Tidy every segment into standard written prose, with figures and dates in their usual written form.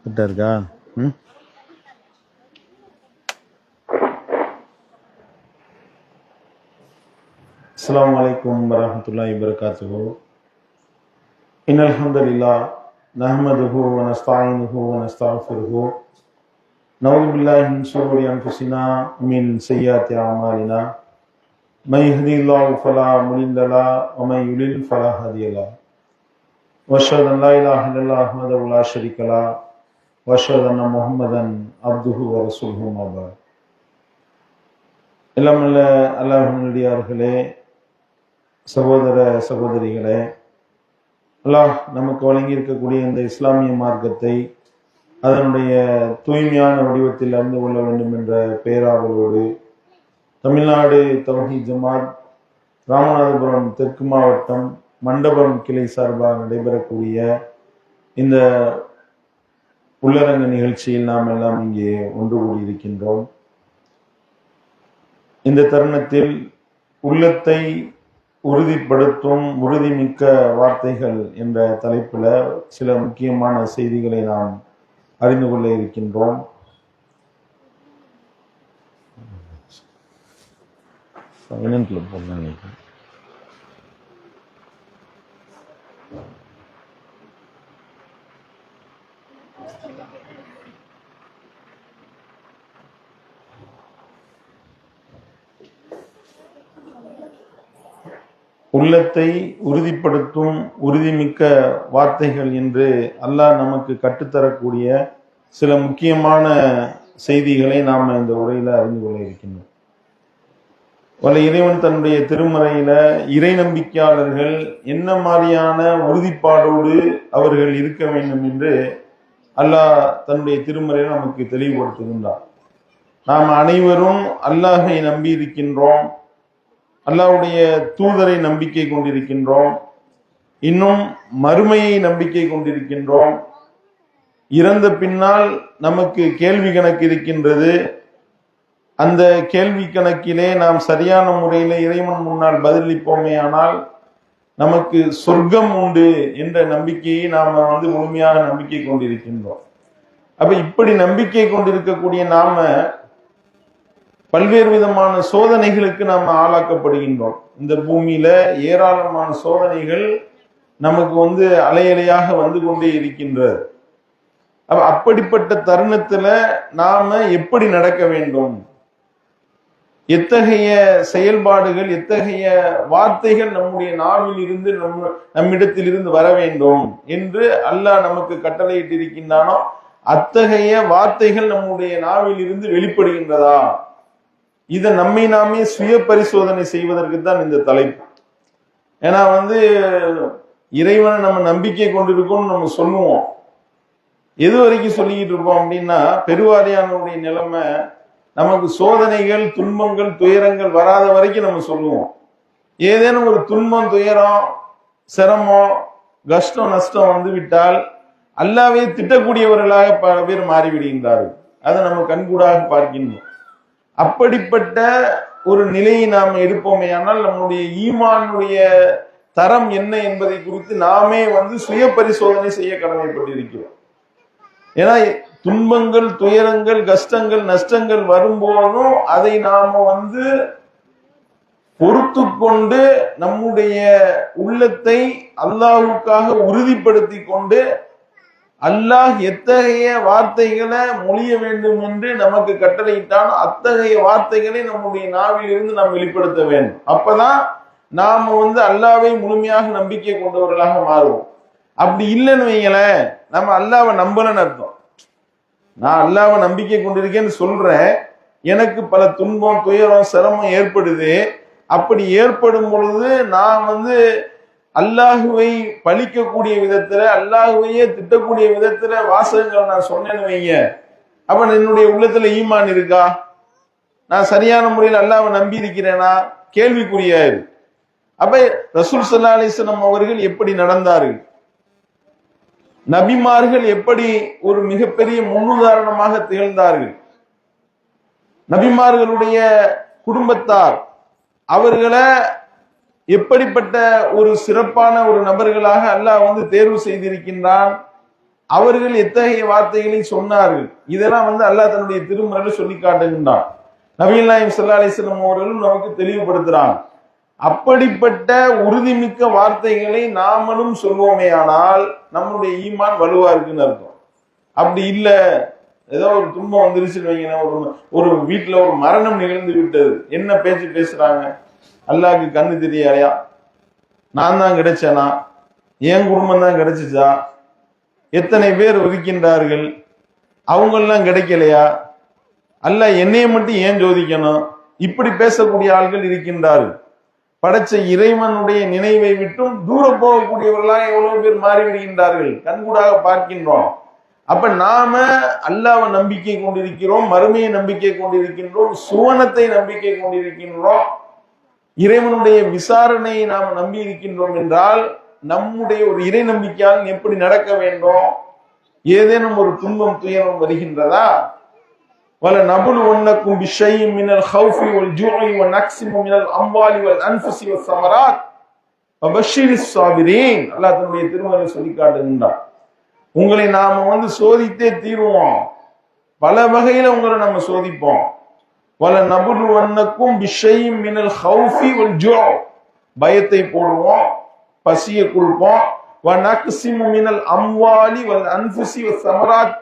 கிட்ட இருக்கா? அஸ்ஸலாமு அலைக்கும் வரஹ்மத்துல்லாஹி வபரகாத்துஹு. இன்னல் ஹம்தலில்லாஹ் நஹ்மதுஹு வ நஸ்தஈனுஹு வ நஸ்தக்ஃபிருஹு. நஊது பில்லாஹி மின் ஷுரூரி அன்ஃபுஸினா மின் ஸய்யிஆத்தி அஅமாலினா. மை யஹ்திஹில்லாஹு ஃபலா முضில்ல லஹு வ மை யுضلل ஃபலா ஹாதிய லஹு. வ அஷ்ஹது அன் லா இலாஹா இல்லல்லாஹு வஹ்தஹு லா ஷரீக லஹு வ அஷ்ஹது அன்ன முஹம்மதன் அப்துஹு வ ரசூலுஹு அம்மா பஅத். எல்லாமல்ல அல்லாஹ்வின் நல்லடியார்களே, சகோதர சகோதரிகளே, அல்லாஹ் நமக்கு வழங்கி இருக்கக்கூடிய இந்த இஸ்லாமிய மார்க்கத்தை அதனுடைய தூய்மையான வடிவத்தில் அறிந்து கொள்ள வேண்டும் என்ற பேராவலோடு தமிழ்நாடு தௌஹீத் ஜமாத் ராமநாதபுரம் தெற்கு மாவட்டம் மண்டபம் கிளை சார்பாக நடைபெறக்கூடிய இந்த உள்ளரங்க நிகழ்ச்சியில் நாம் எல்லாம் இங்கே ஒன்று கூடியிருக்கின்றோம். இந்த தருணத்தில் உள்ளத்தை உறுதிப்படுத்தும் உறுதிமிக்க வார்த்தைகள் என்ற தலைப்பில் சில முக்கியமான செய்திகளை நாம் அறிந்து கொள்ள இருக்கின்றோம். உள்ளத்தை உறுதிப்படுத்தும் உறுதிமிக்க வார்த்தைகள் என்று அல்லாஹ் நமக்கு கற்றுத்தரக்கூடிய சில முக்கியமான செய்திகளை நாம் இந்த உரையில அறிந்து கொள்ள இருக்கின்றோம். இறைவன் தன்னுடைய திருமறையில இறை நம்பிக்கையாளர்கள் என்ன மாதிரியான உறுதிப்பாடோடு அவர்கள் இருக்க வேண்டும் என்று அல்லாஹ் தன்னுடைய திருமறையில நமக்கு தெளிவுபடுத்துகின்றார். நாம் அனைவரும் அல்லாஹை நம்பி இருக்கின்றோம், அல்லாஹ்வுடைய தூதரை நம்பிக்கை கொண்டிருக்கின்றோம், இன்னும் மறுமையை நம்பிக்கை கொண்டிருக்கின்றோம். இறந்த பின்னால் நமக்கு கேள்வி கணக்கு இருக்கின்றது. அந்த கேள்வி கணக்கிலே நாம் சரியான முறையில இறைவன் முன்னால் பதிலளிப்போமே ஆனால் நமக்கு சொர்க்கம் உண்டு என்ற நம்பிக்கையை நாம் முழுமையாக நம்பிக்கை கொண்டிருக்கின்றோம். அப்ப இப்படி நம்பிக்கை கொண்டிருக்கக்கூடிய நாம பல்வேறு விதமான சோதனைகளுக்கு நாம் ஆளாக்கப்படுகின்றோம். இந்த பூமியில ஏராளமான சோதனைகள் நமக்கு அலையலையாக வந்து கொண்டே இருக்கின்றது. அப்படிப்பட்ட தருணத்துல நாம எப்படி நடக்க வேண்டும், எத்தகைய செயல்பாடுகள் எத்தகைய வார்த்தைகள் நம்முடைய நாவில் இருந்து நம்மிடத்தில் இருந்து வர வேண்டும் என்று அல்லாஹ் நமக்கு கட்டளையிட்டு இருக்கின்றானோ அத்தகைய வார்த்தைகள் நம்முடைய நாவில் இருந்து வெளிப்படுகின்றதா, இதை நம்மை நாமே சுய பரிசோதனை செய்வதற்கு தான் இந்த தலைப்பு. ஏன்னா இறைவனை நம்ம நம்பிக்கை கொண்டிருக்கோம்னு நம்ம சொல்லுவோம். எது வரைக்கும் சொல்லிக்கிட்டு இருப்போம் அப்படின்னா, பெருவாரியானுடைய நிலைமை நமக்கு சோதனைகள் துன்பங்கள் துயரங்கள் வராத வரைக்கும் நம்ம சொல்லுவோம். ஏதேனும் ஒரு துன்பம் துயரம் சிரமம் கஷ்டம் நஷ்டம் வந்து விட்டால் அல்லாஹ்வை திட்டக்கூடியவர்களாக பல பேர் மாறிவிடுகின்றார்கள். அதை நம்ம கண்கூடாக பார்க்கின்றோம். அப்படிப்பட்ட ஒரு நிலையை நாம் எடுப்போமே ஆனால் நம்முடைய ஈமானுடைய தரம் என்ன என்பதை குறித்து நாமே சுய பரிசோதனை செய்ய கடமைப்பட்டிருக்கிறோம். ஏன்னா துன்பங்கள் துயரங்கள் கஷ்டங்கள் நஷ்டங்கள் வரும்போதும் அதை நாம பொறுத்து கொண்டு நம்முடைய உள்ளத்தை அல்லாஹ்வுக்காக உறுதிப்படுத்தி கொண்டு அல்லாஹ் எத்தகைய வார்த்தைகளை மொழிய வேண்டும் என்று நமக்கு கட்டளையிட்டான் அத்தகைய வார்த்தைகளை நம்முடைய நாவில் இருந்து நாம் வெளிப்படுத்த வேண்டும். அப்பதான் நாம அல்லாஹ்வை முழுமையாக நம்பிக்கை கொண்டவர்களாக மாறுவோம். அப்படி இல்லைன்னு வைங்களேன், நம்ம அல்லாஹ்வை நம்பலன்னு அர்த்தம். நான் அல்லாஹ்வை நம்பிக்கை கொண்டிருக்கேன்னு சொல்றேன், எனக்கு பல துன்பம் துயரம் சிரமம் ஏற்படுது. அப்படி ஏற்படும் பொழுது நான் அல்லாஹுவை பழிக்கக்கூடிய விதத்துல அல்லாஹுவையே திட்டக்கூடிய விதத்துல வாசகங்கள் நான் சொன்னேன்னு வைங்க, அப்ப என்னுடைய உள்ளத்துல ஈமான் இருக்கா, நான் சரியான முறையில் அல்லாஹ்வை நம்பி இருக்கிறேனா, கேள்விக்குரியாயிரு. அப்ப ரசூல் ஸல்லல்லாஹு அலைஹி வஸல்லம் அவர்கள் எப்படி நடந்தார்கள், நபிமார்கள் எப்படி ஒரு மிகப்பெரிய முன்னுதாரணமாக திகழ்ந்தார்கள், நபிமார்களுடைய குடும்பத்தார் அவர்களை எப்படிப்பட்ட ஒரு சிறப்பான ஒரு நபர்களாக அல்லாஹ் தேர்வு செய்திருக்கின்றான். அவர்கள் எத்தகைய வார்த்தைகளை சொன்னார்கள், இதெல்லாம் அல்லாஹ் தன்னுடைய திருமறையில சொல்லி காட்டுகின்றான். நபிகள் நாயகம் ஸல்லல்லாஹு அலைஹி வஸல்லம் அவர்களும் நமக்கு தெளிவுபடுத்துறாங்க. அப்படிப்பட்ட உறுதிமிக்க வார்த்தைகளை நாமளும் சொல்வோமே ஆனால் நம்முடைய ஈமான் வலுவா இருக்குன்னு அர்த்தம். அப்படி இல்ல, ஏதோ ஒரு துன்பம் வந்துருச்சுன்னு வைங்க, ஒரு வீட்டுல ஒரு மரணம் நிகழ்ந்து விட்டது, என்ன பேச்சு பேசுறாங்க, அல்லாஹ்க்கு கண்ணு தெரியலையா, நான் தான் கிடைச்சேனா, என் குடும்பம் தான் கிடைச்சிச்சா, எத்தனை பேர் இருக்கின்றார்கள், அவங்கெல்லாம் கிடைக்கலையா, அல்லாஹ் என்னைய மட்டும் ஏன் சோதிக்கணும், இப்படி பேசக்கூடிய ஆள்கள் இருக்கின்றார்கள். படைச்ச இறைவனுடைய நினைவை விட்டும் தூர போகக்கூடியவர்களாக எவ்வளவு பேர் மாறிவிடுகின்றார்கள், கண்கூடாக பார்க்கின்றோம். அப்ப நாம அல்லாஹ்வை நம்பிக்கை கொண்டிருக்கிறோம், மறுமையை நம்பிக்கை கொண்டிருக்கின்றோம், சுவனத்தை நம்பிக்கை கொண்டிருக்கின்றோம், இறைவனுடைய விசாரணையை நாம் நம்பி இருக்கின்றோம் என்றால் நம்முடைய ஒரு இறை நம்பிக்கையால் எப்படி நடக்க வேண்டும்? ஏதேனும் ஒரு துன்பம் துயரம் வருகின்றதா? வல நபுல் ஒன்னக்கும் பிஷைஇம் மினல் ஹௌஃபி வல் ஜூஇ வ நக்ஸிமு மினல் அம்வாலி வல் அன்ஃபுஸி வஸ் ஸமராத் வபஷிரிஸ் ஸாபிரீன். அல்லாஹ் தன்னுடைய திருமறையில் சொல்லி காட்டுகின்றார், உங்களை நாம சோதித்தே தீருவோம், பல வகையில உங்களை நம்ம சோதிப்போம். வல நபுல் ஒன்னக்கும் பிஷைஇம் மினல் ஹௌஃபி வல் ஜூஇ, பயத்தை போடுவோம், பசியை கொடுப்போம். வ நக்ஸிமு மினல் அம்வாலி வல் அன்ஃபுஸி வஸ் ஸமராத்,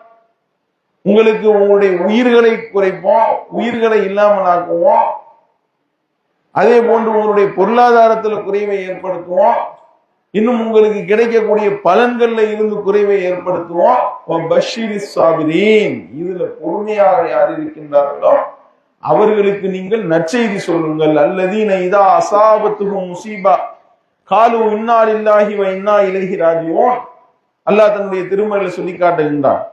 உங்களுக்கு உங்களுடைய உயிர்களை குறைப்போம், உயிர்களை இல்லாமல் ஆக்குவோம். அதே போன்று உங்களுடைய பொருளாதாரத்தில் குறைவை ஏற்படுத்துவோம், இன்னும் உங்களுக்கு கிடைக்கக்கூடிய பலன்கள்ல இருந்து குறைவை ஏற்படுத்துவோம். பஷீரிஸ் சாபிரீன், இதுல பொறுமையாக யார் இருக்கின்றார்களோ அவர்களுக்கு நீங்கள் நற்செய்தி சொல்லுங்கள். அல்லதீன இதா அஸாபத்துஹும் முஸீபா காலு இன்னா லில்லாஹி வ இன்னா இலைஹி ராஜிஊன். அல்லாஹ் தன்னுடைய திருமறையில சொல்லி காட்டுகின்றான்.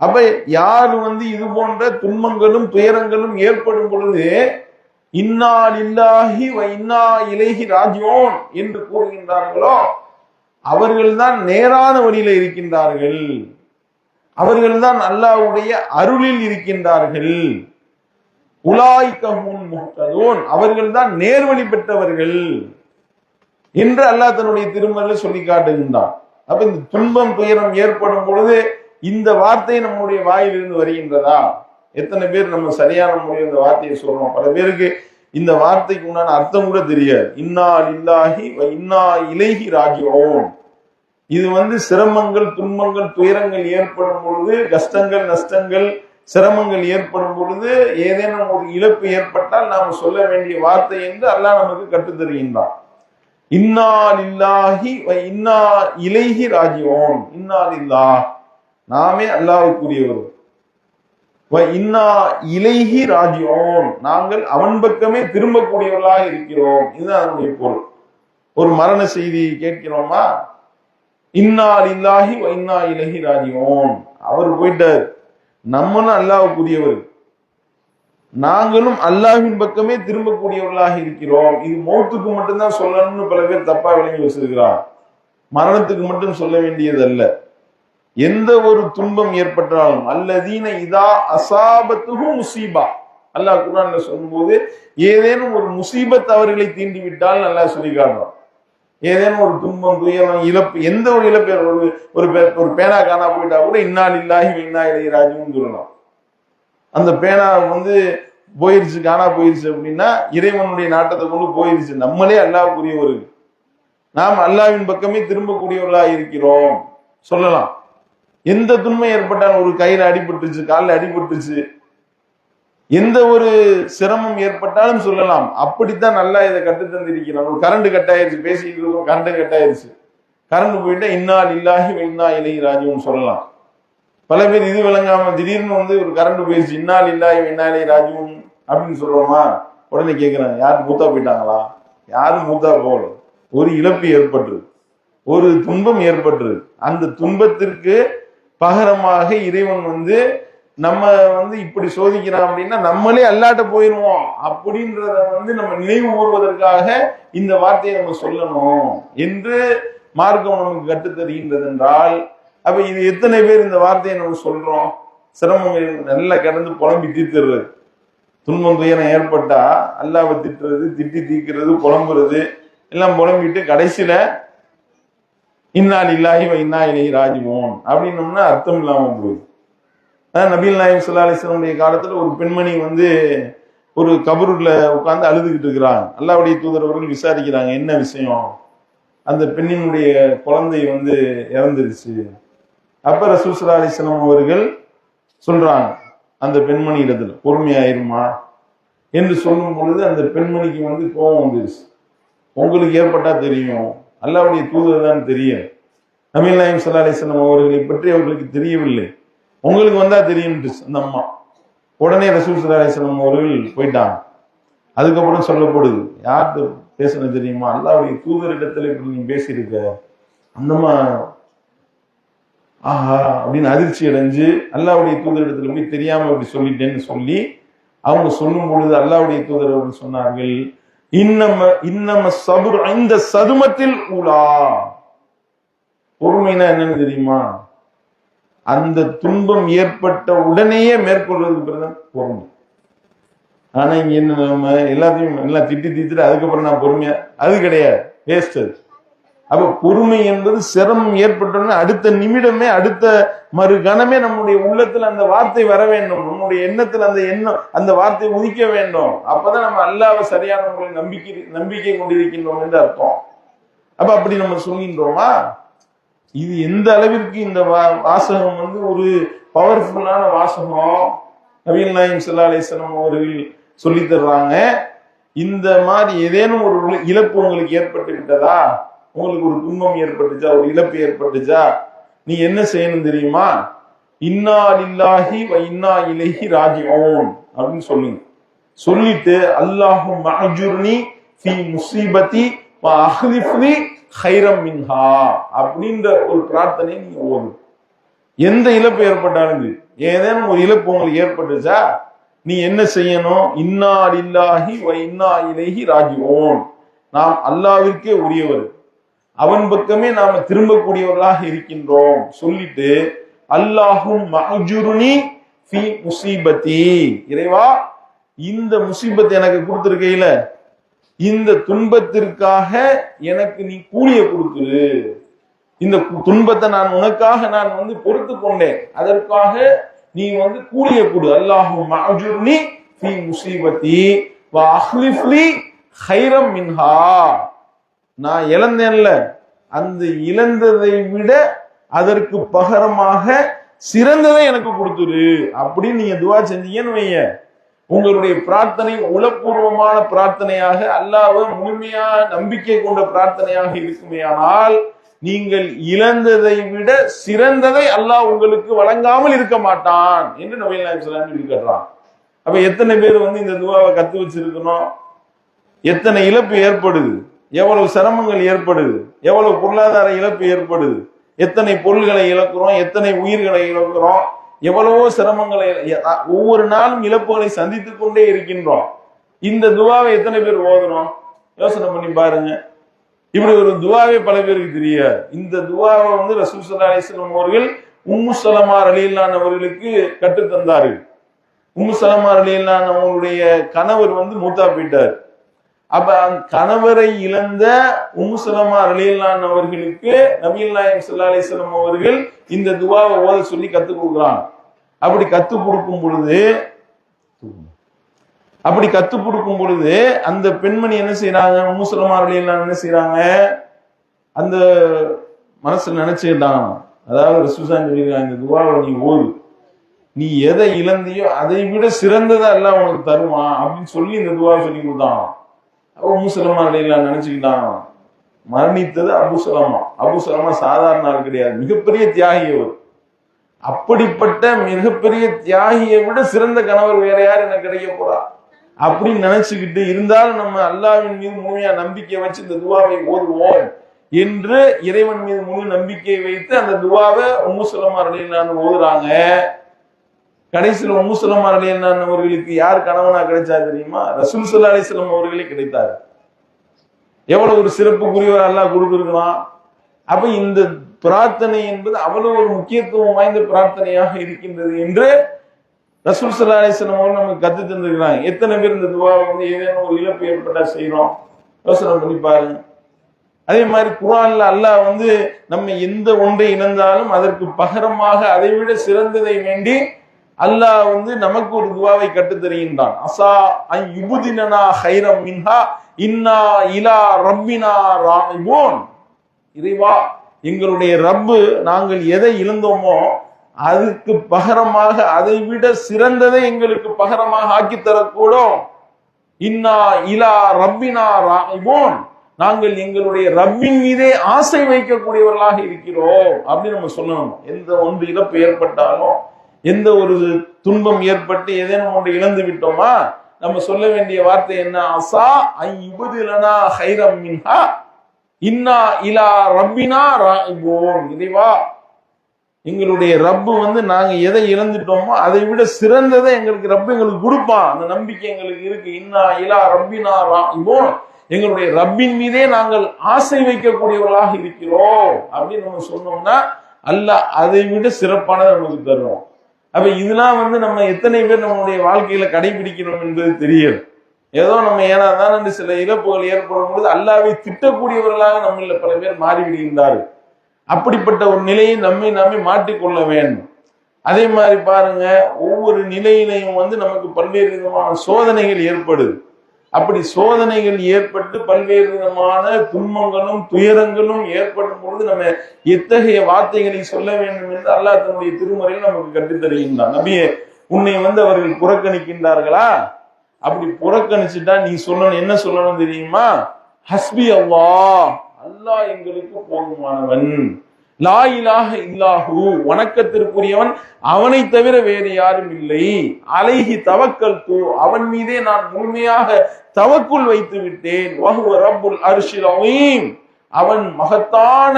அப்ப யார் இது போன்ற துன்பங்களும் துயரங்களும் ஏற்படும் பொழுது இன்னா லில்லாஹி வ இன்னா இலைஹி ராஜிஊன் என்று கூறுகின்றார்களோ அவர்கள்தான் நேரான வழியில இருக்கின்றார்கள், அவர்கள்தான் அல்லாஹ்வுடைய அருளில் இருக்கின்றார்கள். உலாயிக ஹுமுல் முஹ்ததூன், அவர்கள்தான் நேர்வழி பெற்றவர்கள் என்று அல்லாஹ் தன்னுடைய திருமறையில சொல்லி காட்டுகின்றான். அப்ப இந்த துன்பம் துயரம் ஏற்படும் பொழுது இந்த வார்த்தை நம்முடைய வாயிலிருந்து வருகின்றதா? எத்தனை பேர் நம்ம சரியான முறையில் இந்த வார்த்தையை சொல்றோம்? பல பேருக்கு இந்த வார்த்தைக்கு உண்டான அர்த்தம் கூட தெரியாது. இன்னா லில்லாஹி வ இன்னா இலைஹி ராஜிஊன். இது சிரமங்கள் துன்பங்கள் துயரங்கள் ஏற்படும் பொழுது, கஷ்டங்கள் நஷ்டங்கள் சிரமங்கள் ஏற்படும் பொழுது, ஏதேனும் ஒரு இழப்பு ஏற்பட்டால் நாம் சொல்ல வேண்டிய வார்த்தை என்று அல்லாஹ் நமக்கு கற்றுத் தருகின்றான். இன்னா லில்லாஹி வ இன்னா இலைஹி ராஜிஊன். இன்னா லில்லாஹ், நாமே அல்லாஹ்வுக்குரியவர். வ இன்னா இலைஹி ராஜிஊன், நாங்கள் அவன் பக்கமே திரும்பக்கூடியவர்களாக இருக்கிறோம். இதுதான் அதனுடைய பொருள். ஒரு மரண செய்தி கேட்கிறோமா, இன்னா லில்லாஹி வ இன்னா இலைஹி ராஜிஊன், அவர் போயிட்டார், நம்மளும் அல்லாஹ்வுக்குரியவர், நாங்களும் அல்லாஹ்வின் பக்கமே திரும்பக்கூடியவர்களாக இருக்கிறோம். இது மௌத்துக்கு மட்டும்தான் சொல்லணும்னு பல பேர் தப்பா விளங்கி வச்சிருக்கிறார். மரணத்துக்கு மட்டும் சொல்ல வேண்டியது அல்ல. எந்த ஒரு துன்பம் ஏற்பட்டாலும் அல்லதீன இதா அஸாபத்துஹு முஸீபா, அல்லாஹ் குர்ஆன்ல சொல்லும்போது ஏதேனும் ஒரு முசீபத் அவர்களை தீண்டி விட்டால் நல்லா சொல்லி காட்டுறோம். ஏதேனும் ஒரு துன்பம் துயரம் இழப்பு, எந்த ஒரு இழப்பு, ஒரு பேனா காணா போயிட்டா கூட இன்னா லில்லாஹி வ இன்னா இலைஹி ராஜிஊன் சொல்லலாம். அந்த பேனா போயிருச்சு, காணா போயிருச்சு அப்படின்னா இறைவனுடைய நாட்டத்தை கொண்டு போயிருச்சு, நம்மளே அல்லாஹ்வுக்குரியவர்கள், நாம் அல்லாஹ்வின் பக்கமே திரும்பக்கூடியவர்களா இருக்கிறோம் சொல்லலாம். எந்த துன்பம் ஏற்பட்டாலும், ஒரு கையில அடிபட்டுச்சு, காலில் அடிபட்டுச்சு, எந்த ஒரு சிரமம் ஏற்பட்டாலும் சொல்லலாம். அப்படித்தான் நல்லா இதை கட்டு தந்திருக்கிறான். ஒரு கரண்ட் கட் ஆயிருச்சு, பேசிட்டு இருக்கோம், கரண்ட் கட் ஆயிருச்சு, கரண்ட் போயிட்டா இன்னா லில்லாஹி வ இன்னா இலைஹி ராஜிஊன் சொல்லலாம். பல பேர் இது விளங்காம திடீர்னு ஒரு கரண்ட் போயிருச்சு, இன்னா லில்லாஹி வ இன்னா இலைஹி ராஜிஊன் அப்படின்னு சொல்றோமா, உடனே கேட்கிறாங்க, யாரும் மூத்தா போயிட்டாங்களா? யாரும் மூத்தா போகல, ஒரு இழப்பு ஏற்பட்டுரு, ஒரு துன்பம் ஏற்பட்டுரு. அந்த துன்பத்திற்கு பகரமாக இறைவன் நம்ம இப்படி சோதிக்கிறான் அப்படின்னா நம்மளே அல்லாட்ட போயிருவோம் அப்படின்றத நம்ம நினைவு கூறுவதற்காக இந்த வார்த்தையை நம்ம சொல்லணும் என்று மார்க்கம் நமக்கு கற்றுத் தருகின்றது என்றால், அப்ப இது எத்தனை பேர் இந்த வார்த்தையை நம்ம சொல்றோம்? சிரமங்கள் நல்லா கடந்து புலம்பி தீர்த்துறது, துன்பம் துயரம் ஏற்பட்டா அல்லாஹ்வை திட்டுறது, திட்டி தீர்க்கிறது, புலம்புறது எல்லாம் புலம்பிட்டு கடைசியில இன்னா லில்லாஹி வ இன்னா இலைஹி ராஜிஊன் அப்படின்னோம்னா அர்த்தம் இல்லாம போகுது. நபிகள் நாயகம் ஸல்லல்லாஹு அலைஹி வஸல்லம் காலத்துல ஒரு பெண்மணி ஒரு கபருல உட்கார்ந்து அழுதுகிட்டு இருக்கிறாங்க. அல்லாஹ்வுடைய தூதர் அவர்கள் விசாரிக்கிறாங்க, என்ன விஷயம்? அந்த பெண்ணினுடைய குழந்தை இறந்துருச்சு. அப்ப ரசூல் ஸல்லல்லாஹு அலைஹி வஸல்லம் அவர்கள் சொல்றாங்க அந்த பெண்மணி இடத்துல, பொறுமையாயிருமா என்று சொல்லும் பொழுது அந்த பெண்மணிக்கு கோபம் வந்துருச்சு. உங்களுக்கு ஏற்பட்டா தெரியும், அல்லாஹ்வுடைய தூதர் தான் தெரியும், நபிகள் நாயகம் ஸல்லல்லாஹு அலைஹி வஸல்லம் அவர்களை பற்றி அவர்களுக்கு தெரியவில்லை, உங்களுக்கு வந்தா தெரியும் அந்த அம்மா. உடனே ரசூல் ஸல்லல்லாஹு அலைஹி வஸல்லம் அவர்கள் போயிட்டாங்க. அதுக்கப்புறம் சொல்லப்படுது, யார்கிட்ட பேசணும் தெரியுமா? அல்லாஹ்வுடைய தூதரிடத்துல இப்படி நீ பேசியிருக்க. அந்தம்மா ஆஹா அப்படின்னு அதிர்ச்சி அடைஞ்சு அல்லாஹ்வுடைய தூதரிடத்துல போய் தெரியாம இப்படி சொல்லிட்டேன்னு சொல்லி அவங்க சொல்லும் பொழுது அல்லாஹ்வுடைய தூதர் அவர்கள் சொன்னார்கள், இன்னம சபுர் இந்த சதுமத்தில் ஊலா. பொறுமைனா என்னன்னு தெரியுமா? அந்த துன்பம் ஏற்பட்ட உடனேயே மேற்கொள்வதற்கு பிறகு பொறுமை. ஆனா இங்க என்ன, நம்ம எல்லாத்தையும் எல்லாம் திட்டிட்டு அதுக்கப்புறம் நான் பொறுமையா, அது கிடையாது, வேஸ்ட் அது. அப்ப பொறுமை என்பது சிரமம் ஏற்பட்டோம்னா அடுத்த நிமிடமே, அடுத்த மறு கணமே நம்முடைய உள்ளத்துல அந்த வார்த்தை வர வேண்டும், நம்முடைய எண்ணத்துல அந்த வார்த்தை உதிக்க வேண்டும். அப்பதான் நம்ம அல்லாஹ்வை சரியான முறையில் நம்பிக்கை கொண்டிருக்கின்றோம் என்று அர்த்தம். அப்ப அப்படி நம்ம சொல்கின்றோமா? இது எந்த அளவிற்கு இந்த வாசகம் ஒரு பவர்ஃபுல்லான வாசகம். நபிகள் நாயகம் ஸல்லல்லாஹு அலைஹி வஸல்லம் அவர்கள் சொல்லி தர்றாங்க, இந்த மாதிரி ஏதேனும் ஒரு இழப்பு உங்களுக்கு ஏற்பட்டு விட்டதா, உங்களுக்கு ஒரு துன்பம் ஏற்பட்டுச்சா, ஒரு இழப்பு ஏற்பட்டுச்சா, நீ என்ன செய்யணும் தெரியுமா? இன்னா லில்லாஹி வ இன்னா இலைஹி ராஜிஊன் அப்படின்னு சொல்லுங்க. சொல்லிட்டு அல்லாஹும்ம அஜுர்னி ஃபீ முஸீபதி வ அஹ்லிஃப்னி கைரம் மின்ஹா அப்படின்ற ஒரு பிரார்த்தனை நீங்க ஓது. எந்த இழப்பு ஏற்பட்டாலும், ஏதேனும் ஒரு இழப்பு உங்களுக்கு ஏற்பட்டுச்சா, நீ என்ன செய்யணும்? இன்னா லில்லாஹி வ இன்னா இலைஹி ராஜிஊன், நாம் அல்லாஹ்விற்கே உரியவர், அவன் பக்கமே நாம திரும்பக்கூடியவர்களாக இருக்கின்றோம் சொல்லிட்டு அல்லாஹும் மஅஜுர்னி ஃபீ முஸீபதி, இறைவா இந்த முசீபத் எனக்கு கொடுத்திருக்கையில இந்த துன்பத்திற்காக எனக்கு நீ கூலிய கொடுத்துரு, இந்த துன்பத்தை நான் உனக்காக நான் பொறுத்து கொண்டேன், அதற்காக நீ கூலிய கொடு. அல்லாஹும் மஅஜுர்னி ஃபீ முஸீபதி வ அஹ்லிஃப்லி கைரம் மின்ஹா, நான் இழந்தேன்ல, அந்த இழந்ததை விட அதற்கு பகரமாக சிறந்ததை எனக்கு கொடுத்துரு அப்படின்னு நீங்க துவா செஞ்சீங்கன்னு வைய, உங்களுடைய பிரார்த்தனை உளப்பூர்வமான பிரார்த்தனையாக, அல்லாஹ்வை முழுமையா நம்பிக்கை கொண்ட பிரார்த்தனையாக இருக்குமேயானால் நீங்கள் இழந்ததை விட சிறந்ததை அல்லாஹ் உங்களுக்கு வழங்காமல் இருக்க மாட்டான் என்று நபிகள் நாயகம் ஸல்லல்லாஹு அலைஹி வஸல்லம் சொல்றாங்க. அப்ப எத்தனை பேர் இந்த துவாவை கத்து வச்சிருக்கணும்? எத்தனை இழப்பு ஏற்படுது, எவ்வளவு சிரமங்கள் ஏற்படுது, எவ்வளவு பொருளாதார இழப்பு ஏற்படுது, எத்தனை பொருள்களை இழக்கிறோம், எத்தனை உயிர்களை இழக்கிறோம், எவ்வளவோ சிரமங்களை, ஒவ்வொரு நாளும் இழப்புகளை சந்தித்துக் கொண்டே இருக்கின்றோம். இந்த துவாவை எத்தனை பேர் ஓதணும்? யோசனை பண்ணி பாருங்க. இப்படி ஒரு துவாவே பல பேருக்கு தெரியாது. இந்த துவாவை ரசூல் ஸல்லல்லாஹு அலைஹி வஸல்லம் அவர்கள் உம்மு ஸலமா ரலியல்லாஹு அவர்களுக்கு கற்று தந்தார்கள். உம்மு ஸலமா ரலியல்லாஹு அவங்களுடைய கணவர் மூத்தா போயிட்டார். அப்ப கணவரை இழந்த உம்மு ஸலமா ரலியல்லாஹு அவர்களுக்கு நபிகள் நாயகம் ஸல்லல்லாஹு அலைஹி வஸல்லம் அவர்கள் இந்த துவாவை ஓத சொல்லி கத்துக் கொடுக்குறாங்க. அப்படி கத்துக் கொடுக்கும் பொழுது அந்த பெண்மணி என்ன செய்யறாங்க? உம்மு ஸலமா ரலியல்லாஹு என்ன செய்யறாங்க? அந்த மனசுல நினைச்சுக்கிட்டாங்க, அதாவது ரசூலுல்லாஹி சொல்லிருக்காங்க, இந்த துவாவை நீ ஓது, நீ எதை இழந்தியோ அதை விட சிறந்ததை அல்லாஹ் உனக்கு தருமா அப்படின்னு சொல்லி இந்த துவாவை சொல்லி கொடுத்தாங்க. உம்மு ஸலமா ரலியல்லாஹு நினைச்சுக்கிட்டாங்க, மரணித்தது அபூ ஸலமா சாதாரண ஆள் கிடையாது, மிகப்பெரிய தியாகி அவர். அப்படிப்பட்ட மிகப்பெரிய தியாகியை விட சிறந்த கணவர் வேற யார் எனக்கு கிடைக்க போறா அப்படின்னு நினைச்சுக்கிட்டு, இருந்தாலும் நம்ம அல்லாஹ்வின் மீது முழுமையா நம்பிக்கை வச்சு இந்த துவாவை ஓதுவோம் என்று இறைவன் மீது முழு நம்பிக்கை வைத்து அந்த துவாவை உம்மு ஸலமா ரலியல்லாஹு ஓதுறாங்க. கடைசியில் உம்மு ஸலமா ரலியல்லாஹு அவர்களுக்கு யார் கணவனா கிடைச்சா தெரியுமா? ரசூல் ஸல்லல்லாஹு அலைஹி வஸல்லம் அவர்களே கிடைத்தார். எவ்வளவு ஒரு சிறப்புக்குரியவர் அல்லாஹ் கொடுத்திருக்கிறான். அப்ப இந்த பிரார்த்தனை என்பது அவ்வளவு ஒரு முக்கியத்துவம் வாய்ந்த பிரார்த்தனையாக இருக்கின்றது என்று ரசூல் ஸல்லல்லாஹு அலைஹி வஸல்லம் அவர்கள் நமக்கு கத்து தந்திருக்கிறாங்க. எத்தனை பேர் இந்த துவாவை ஏதேனும் ஒரு இழப்பு ஏற்பட்டா செய்யறோம்? யோசனை பண்ணி பாருங்க. அதே மாதிரி குர்ஆன்ல அல்லாஹ் வந்து நம்ம எந்த ஒன்றை இழந்தாலும் அதற்கு பகரமாக அதை விட சிறந்ததை வேண்டி அல்லாஹ் வந்து நமக்கு ஒரு துவாவை கற்றுத் தருகின்றான். அசா அன் யுபுதினனா ஹைரம் மின்ஹா இன்னா இலா ரப்பினா ராகிபூன். இறைவா, எங்களுடைய ரப்பு நாங்கள் எதை இழந்தோமோ அதுக்கு பகரமாக அதை விட சிறந்ததை எங்களுக்கு பகரமாக ஆக்கி தரக்கூடும். இன்னா இலா ரப்பினா ராகிபூன், நாங்கள் எங்களுடைய ரப்பின் மீதே ஆசை வைக்கக்கூடியவர்களாக இருக்கிறோம் அப்படின்னு நம்ம சொல்லணும். எந்த ஒன்று இழப்பு ஏற்பட்டாலும், எந்த ஒரு துன்பம் ஏற்பட்டு ஏதேனும் ஒன்று இழந்து விட்டோமா, நம்ம சொல்ல வேண்டிய வார்த்தை என்ன? அசா ஐ யுபதிலனா ஹைரம் மின்ஹா இன்னா இலா ரப்பினா ராகிபூன். இறைவா, எங்களுடைய ரப்பு வந்து நாங்க எதை இழந்துட்டோமோ அதை விட சிறந்ததை எங்களுக்கு ரப்பு எங்களுக்கு கொடுப்பான். அந்த நம்பிக்கை எங்களுக்கு இருக்கு. இன்னா இலா ரப்பினா ராகிபூன், எங்களுடைய ரப்பின் மீதே நாங்கள் ஆசை வைக்கக்கூடியவர்களாக இருக்கிறோம் அப்படின்னு நம்ம சொன்னோம்னா அல்லாஹ் அதை விட சிறப்பானதை நமக்கு தருவோம். அப்ப இதெல்லாம் வந்து நம்ம எத்தனை பேர் நம்மளுடைய வாழ்க்கையில கடைபிடிக்கணும் என்பது தெரியல. ஏதோ நம்ம ஏனாதான் சில இழப்புகள் ஏற்படும் பொழுது அல்லாஹ்வை திட்டக்கூடியவர்களாக நம்மள பல பேர் மாறிவிடுகின்றார்கள். அப்படிப்பட்ட ஒரு நிலையை நாமே மாற்றிக்கொள்ள வேண்டும். அதே மாதிரி பாருங்க, ஒவ்வொரு நிலையிலையும் வந்து நமக்கு பல்வேறு விதமான சோதனைகள் ஏற்படுது. அப்படி சோதனைகள் ஏற்பட்டு பல்வேறு விதமான துன்பங்களும் துயரங்களும் ஏற்படும் பொழுது நம்ம எத்தகைய வார்த்தைகளை சொல்ல வேண்டும் என்று அல்லாஹ் தன்னுடைய திருமறையில் நமக்கு கற்றுத் தருகின்றான். நபியே, உன்னை வந்து அவர்கள் புறக்கணிக்கின்றார்களா? அப்படி புறக்கணிச்சுட்டா நீ சொல்லணும், என்ன சொல்லணும் தெரியுமா? ஹஸ்பி அல்லாஹ், அல்லாஹ் எங்களுக்கு போதுமானவன். லா இலாஹ இல்லாஹு, வணக்கத்திற்குரியவன் அவனை தவிர வேறு யாரும் இல்லை. அலைஹி தவக்கல்து, அவன் மீதே நான் முழுமையாக தவக்குள் வைத்து விட்டேன். வஹுவ ரப்புல் அர்ஷில் அஸீம், அவன் மகத்தான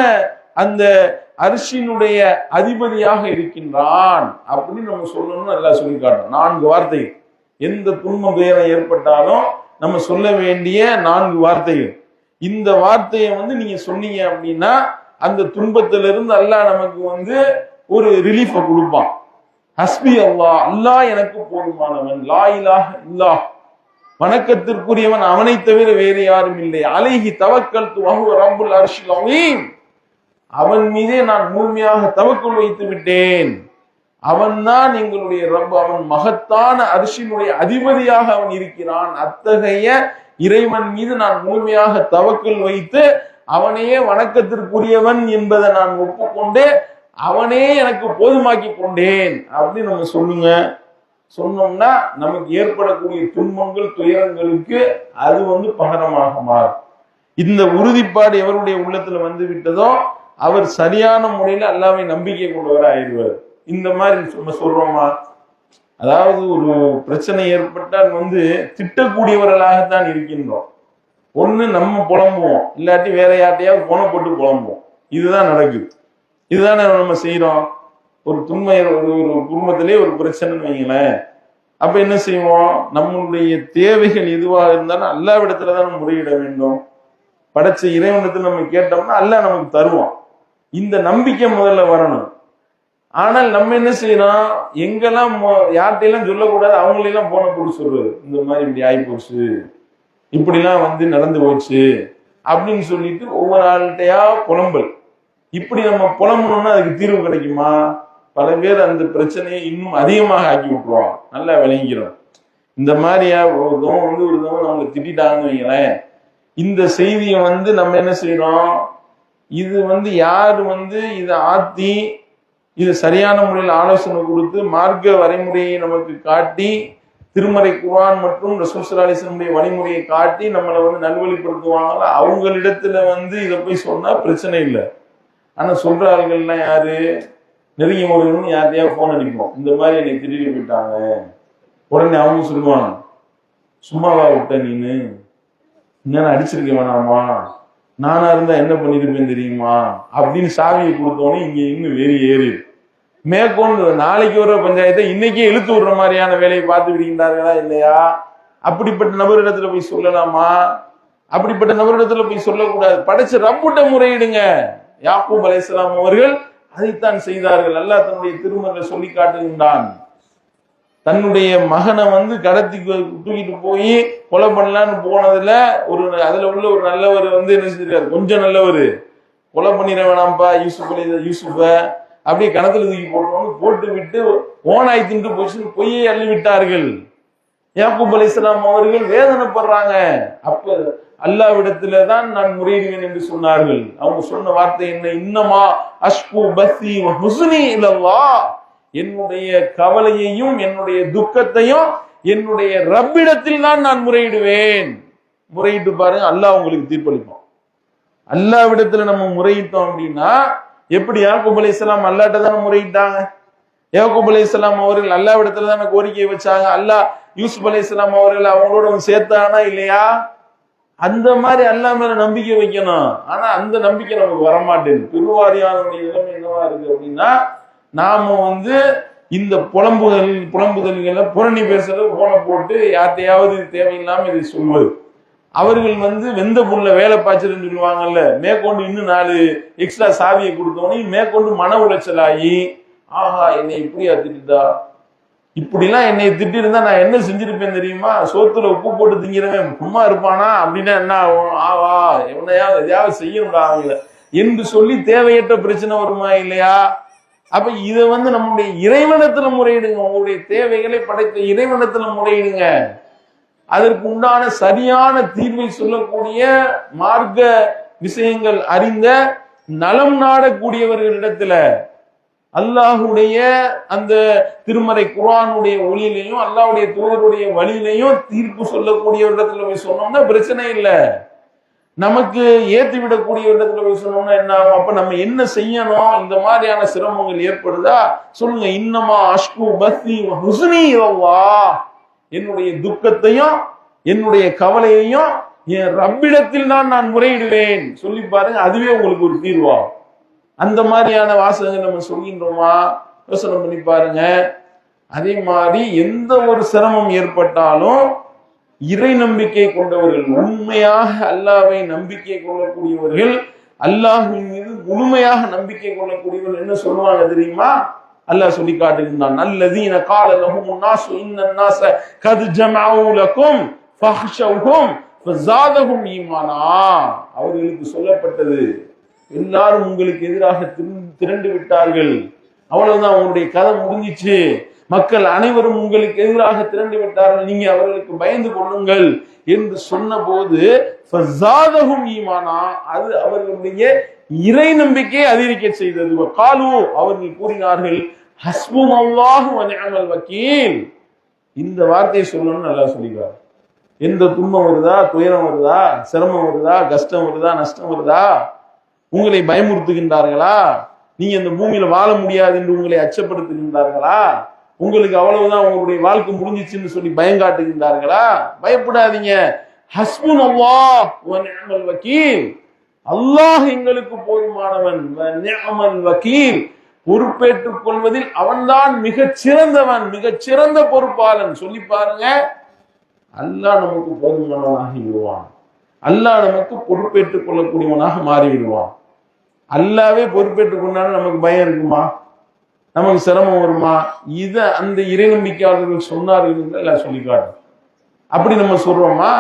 அந்த அர்ஷினுடைய அதிபதியாக இருக்கின்றான் அப்படின்னு நம்ம சொல்லணும்னு எல்லாம் சொல்லி காட்டணும். 4 வார்த்தை. எந்த துன்பம் துயரம் ஏற்பட்டாலும் நம்ம சொல்ல வேண்டிய 4 வார்த்தைகள். இந்த வார்த்தையை வந்து நீங்க சொன்னீங்க அப்படின்னா அந்த துன்பத்திலிருந்து அல்லாஹ் நமக்கு வந்து ஒரு ரிலீஃபை கொடுப்பான். ஹஸ்பி அல்லாஹ், அல்லாஹ் எனக்கு போதுமானவன். லா இலாஹ இல்லாஹ், வணக்கத்திற்குரியவன் அவனை தவிர வேறு யாரும் இல்லை. அலைஹி தவக்கல்து வஹுவ ரப்புல் அர்ஷில் அஸீம், அவன் மீதே நான் முழுமையாக தவக்குள் வைத்து விட்டேன். அவன் தான் எங்களுடைய ரப், அவன் மகத்தான அர்ஷினுடைய அதிபதியாக அவன் இருக்கிறான். அத்தகைய இறைவன் மீது நான் முழுமையாக தவக்குள் வைத்து அவனையே வணக்கத்திற்குரியவன் என்பதை நான் ஒப்புக்கொண்டு அவனே எனக்கு போதுமாக்கி கொண்டேன் அப்படின்னு நம்ம சொல்லுங்க. சொன்னோம்னா நமக்கு ஏற்படக்கூடிய துன்பங்கள் துயரங்களுக்கு அது வந்து பகரமாக மாறும். இந்த உறுதிப்பாடு எவருடைய உள்ளத்துல வந்து விட்டதோ அவர் சரியான முறையில அல்லாஹ்வை நம்பிக்கை கொண்டவர் ஆயிடுவார். இந்த மாதிரி நம்ம சொல்றோமா? அதாவது ஒரு பிரச்சனை ஏற்பட்டால் வந்து திட்டக்கூடியவர்களாகத்தான் இருக்கின்றோம். ஒண்ணு நம்ம புலம்புவோம், இல்லாட்டி வேற யார்ட்டையாவது போன போட்டு புலம்புவோம். இதுதான் நடக்குது. இதுதானே நம்ம செய்யறோம். ஒரு துன்பம், ஒரு குடும்பத்திலே ஒரு பிரச்சனைன்னு வைங்களேன், அப்ப என்ன செய்வோம்? நம்மளுடைய தேவைகள் எதுவாக இருந்தாலும் அல்லாஹ்விடத்துல தான் முறையிட வேண்டும். படைச்ச இறைவனத்துல நம்ம கேட்டோம்னா அல்லாஹ் நமக்கு தருவான். இந்த நம்பிக்கை முதல்ல வரணும். ஆனால் நம்ம என்ன செய்யணும்? எங்கெல்லாம் யார்கிட்டையெல்லாம் சொல்லக்கூடாது, அவங்களெல்லாம் போன போட்டு சொல்றது, இந்த மாதிரி இப்படி ஆகி போச்சு, இப்படிலாம் வந்து நடந்து போச்சு அப்படின்னு சொல்லிட்டு ஒவ்வொரு ஆள்கிட்டையா புலம்பல். இப்படி நம்ம புலம்பணும்னா அதுக்கு தீர்வு கிடைக்குமா? பல பேர் அந்த பிரச்சனையை இன்னும் அதிகமாக ஆக்கி விட்டுருவோம். நல்லா விளங்கிக்கிறோம். இந்த மாதிரியா ஒருத்தவங்க வந்து ஒருத்தவங்க நம்மளை திட்டாங்கன்னு வைங்களேன், இந்த செய்தியை வந்து நம்ம என்ன செய்யறோம்? இது வந்து யாரு வந்து இதை ஆத்தி இது சரியான முறையில் ஆலோசனை கொடுத்து மார்க்க வரைமுறையை நமக்கு காட்டி திருமறை குர்ஆன் மற்றும் ரசூல் ஸல்லல்லாஹு அலைஹி வஸல்லம் வழிமுறையை காட்டி நம்மளை வந்து நல்வழிப்படுத்துவாங்களா, அவங்களிடத்துல வந்து இதை போய் சொன்னா பிரச்சனை இல்லை. ஆனா சொல்ற ஆள்கள்லாம் யாரு? நெருங்கிய முறைன்னு யார்ட்டையாவது போன் அடிப்போம், இந்த மாதிரி என்னை திருடி போயிட்டாங்க. உடனே அவங்க சொல்லுவாங்க, சும்மாவா விட்ட நீனு, இன்னும் அடிச்சிருக்க வேணாமா, நானா இருந்தா என்ன பண்ணிருப்பேன் தெரியுமா அப்படின்னு சாவியை கொடுத்தோன்னே இங்க இன்னும் வெறி ஏறி மேற்கொண்டு நாளைக்கு வர பஞ்சாயத்தை இன்னைக்கே இழுத்து விடுற மாதிரியான வேலையை பார்த்து விடுகின்றார்களா இல்லையா? அப்படிப்பட்ட நபரிடத்துல போய் சொல்லலாமா? அப்படிப்பட்ட நபரிடத்துல போய் சொல்லக்கூடாது. படைச்ச ரப்புட்ட முறையிடுங்க. யாக்கூப் அலைஹிஸ்ஸலாம் அவர்கள் அதைத்தான் செய்தார்கள். அல்லாஹ் தன்னுடைய திருமறையில சொல்லி காட்டுகின்றான். தன்னுடைய மகனை வந்து கடத்தி தூக்கிட்டு போய் கொலை பண்ணலான்னு போனதுல அதுல உள்ள ஒரு நல்லவர் வந்து என்ன செஞ்சிருக்காரு, கொஞ்சம் நல்லவர், கொலை பண்ணிட வேணாம்ப்பா யூசுஃப அப்படியே கணத்துல தூக்கி போட்டு விட்டு ஓனாய் தின்று போச்சு பொய்யை அள்ளி விட்டார்கள். யாக்கூப் அலைஹிஸ்ஸலாம் அவர்கள் வேதனைப்படுறாங்க. அப்ப அல்லாஹ்விடத்துல தான் நான் முறையிடுவேன் என்று சொன்னார்கள். அவங்க சொன்ன வார்த்தை என்ன? இன்னமா அஷ்கு பஸ்ஸி வ ஹுஸ்னி இலல்லாஹ், என்னுடைய கவலையையும் என்னுடைய துக்கத்தையும் என்னுடைய ரப்பிடத்தில் தான் நான் முறையிடுவேன். முறையிட்டு பாருங்க, அல்லாஹ் உங்களுக்கு தீர்ப்பளிப்பான். அல்லாஹ்விடத்துல நம்ம முறையிட்டோம் அப்படின்னா, எப்படி யாக்கூப் அலைஹிஸ்ஸலாம் அல்லாஹ்ட்ட தானே முறையிட்டாங்க. யாக்கூப் அலைஹிஸ்ஸலாம் அவர்கள் அல்லாஹ்விடத்துல தானே கோரிக்கை வச்சாங்க. அல்லாஹ் யூசுப் அலைஹிஸ்ஸலாம் அவர்கள் அவங்களோட சேர்த்தானா இல்லையா? அந்த மாதிரி அல்லாஹ் மேல நம்பிக்கை வைக்கணும். ஆனா அந்த நம்பிக்கை நமக்கு வரமாட்டேங்குது. பெருவாரியானுடைய நிலைமை என்னவா இருக்கு அப்படின்னா, நாம வந்து இந்த புலம்புதல்களை புரணி பேசுறது போன போட்டு யார்ட்டையாவது தேவையில்லாம இதை சொல்வது. அவர்கள் வந்து வெந்த புல்ல வேலை பாய்ச்சல்னு சொல்லுவாங்கல்ல, மேற்கொண்டு இன்னும் 4 எக்ஸ்ட்ரா சாவியை கொடுத்தோன்னே மேற்கொண்டு மன உளைச்சலாகி, ஆஹா என்னை இப்படியா திட்டா, இப்படிலாம் என்னை திட்டி இருந்தா நான் என்ன செஞ்சிருப்பேன் தெரியுமா, சோத்துல உப்பு போட்டு திங்கிறவன் சும்மா இருப்பானா அப்படின்னா என்ன ஆகும், ஆவா எதையாவது செய்யணும்டா அவங்கள என்று சொல்லி தேவையற்ற பிரச்சனை வருமா இல்லையா? அப்ப இதை வந்து நம்முடைய இறைவனத்துல முறையிடுங்க. உங்களுடைய தேவைகளை படைத்த இறைவனத்துல முறையிடுங்க. அதற்கு உண்டான சரியான தீர்வை சொல்லக்கூடிய மார்க்க விஷயங்கள் அறிந்த நலம் நாடக்கூடியவர்களிடத்துல, அல்லாஹுடைய அந்த திருமறை குர்ஆனுடைய ஒளியிலையும் அல்லாஹ்வுடைய தூதருடைய வழியிலையும் தீர்ப்பு சொல்லக்கூடிய இடத்துல போய் சொன்னோம்னா பிரச்சனை இல்லை. நமக்கு ஏற்றி விடக்கூடிய இடத்துல போய் சொன்னோம்னா என்ன ஆகும்? அப்ப நம்ம என்ன செய்யணும்? இந்த மாதிரியான சிரமங்கள் ஏற்படுதா சொல்லுங்க. இன்னமா அஷ்கு பஸ்ஸி வ ஹுஸ்னி இலல்லாஹ், என்னுடைய துக்கத்தையும் என்னுடைய கவலையையும் என் ரப்பிடத்தில் தான் நான் முறையிடுவேன் சொல்லி பாருங்க. அதுவே உங்களுக்கு ஒரு தீர்வாகும். அந்த மாதிரியான வாசகங்கள் நம்ம சொல்கின்றோமா? யோசனை பண்ணி பாருங்க. அதே மாதிரி எந்த ஒரு சிரமம் ஏற்பட்டாலும் இறை நம்பிக்கை கொண்டவர்கள், உண்மையாக அல்லாஹ்வை நம்பிக்கை கொள்ளக்கூடியவர்கள், அல்லாஹ்வின் மீது முழுமையாக நம்பிக்கை கொள்ளக்கூடியவர்கள் என்ன சொல்லுவாங்க தெரியுமா? அல்லாஹ் சொல்லி காட்டுகின்றான், அல்லதீன கால லஹுமுன் நாஸு இன்னன் நாஸ கத் ஜமஉ லகும் ஃபஹ்ஷவுஹும் ஃபஸாதஹும் ஈமானா. அவர்களுக்கு சொல்லப்பட்டது, எல்லாரும் உங்களுக்கு எதிராக திரண்டு விட்டார்கள், அவ்வளவுதான், உங்களுடைய கதை முடிஞ்சிச்சு, மக்கள் அனைவரும் உங்களுக்கு எதிராக திரண்டு விட்டார்கள், நீங்க அவர்களுக்கு பயந்து கொள்ளுங்கள் என்று சொன்ன போது ஃபஸாதஹும் ஈமானா, அது அவர்களுடைய இறை நம்பிக்கையை அதிகரிக்க செய்தது. காலு, அவர்கள் கூறினார்கள், ஹஸ்புனல்லாஹு வ நிஅமல் வக்கீல். இந்த வார்த்தையை சொல்லணும்னு நல்லா சொல்லிக்கிறார். எந்த துன்பம் வருதா, துயரம் வருதா, சிரமம் வருதா, கஷ்டம் வருதா, நஷ்டம் வருதா, உங்களை பயமுறுத்துகின்றார்களா, நீங்க இந்த பூமியில வாழ முடியாது என்று உங்களை அச்சப்படுத்துகின்றார்களா, உங்களுக்கு அவ்வளவுதான் உங்களுடைய வாழ்க்கை முடிஞ்சிச்சுன்னு சொல்லி பயங்காட்டுகின்றார்களா, பயப்படாதீங்க. ஹஸ்புனல்லாஹ் வ நிஅமல் வக்கீல், அல்லாஹ் எங்களுக்கு போதுமானவன், வ நிஅமல் வக்கீல், பொறுப்பேற்றுக் கொள்வதில் அவன்தான் மிகச் சிறந்தவன், மிகச் சிறந்த பொறுப்பாளன். சொல்லி பாருங்க, அல்லாஹ் நமக்கு போதுமானவனாக விடுவான், அல்லாஹ் நமக்கு பொறுப்பேற்றுக் கொள்ளக்கூடியவனாக மாறிவிடுவான். அல்லாவே பொறுப்பேற்றுக் கொண்டாலும் நமக்கு பயம் இருக்குமா, நமக்கு சிரமம் வருமா? இத அந்த இறை நம்பிக்கையாளர்கள் சொன்னார்கள் என்று எல்லாம் சொல்லிக்காட்டு. அப்படி நம்ம சொல்றோமா?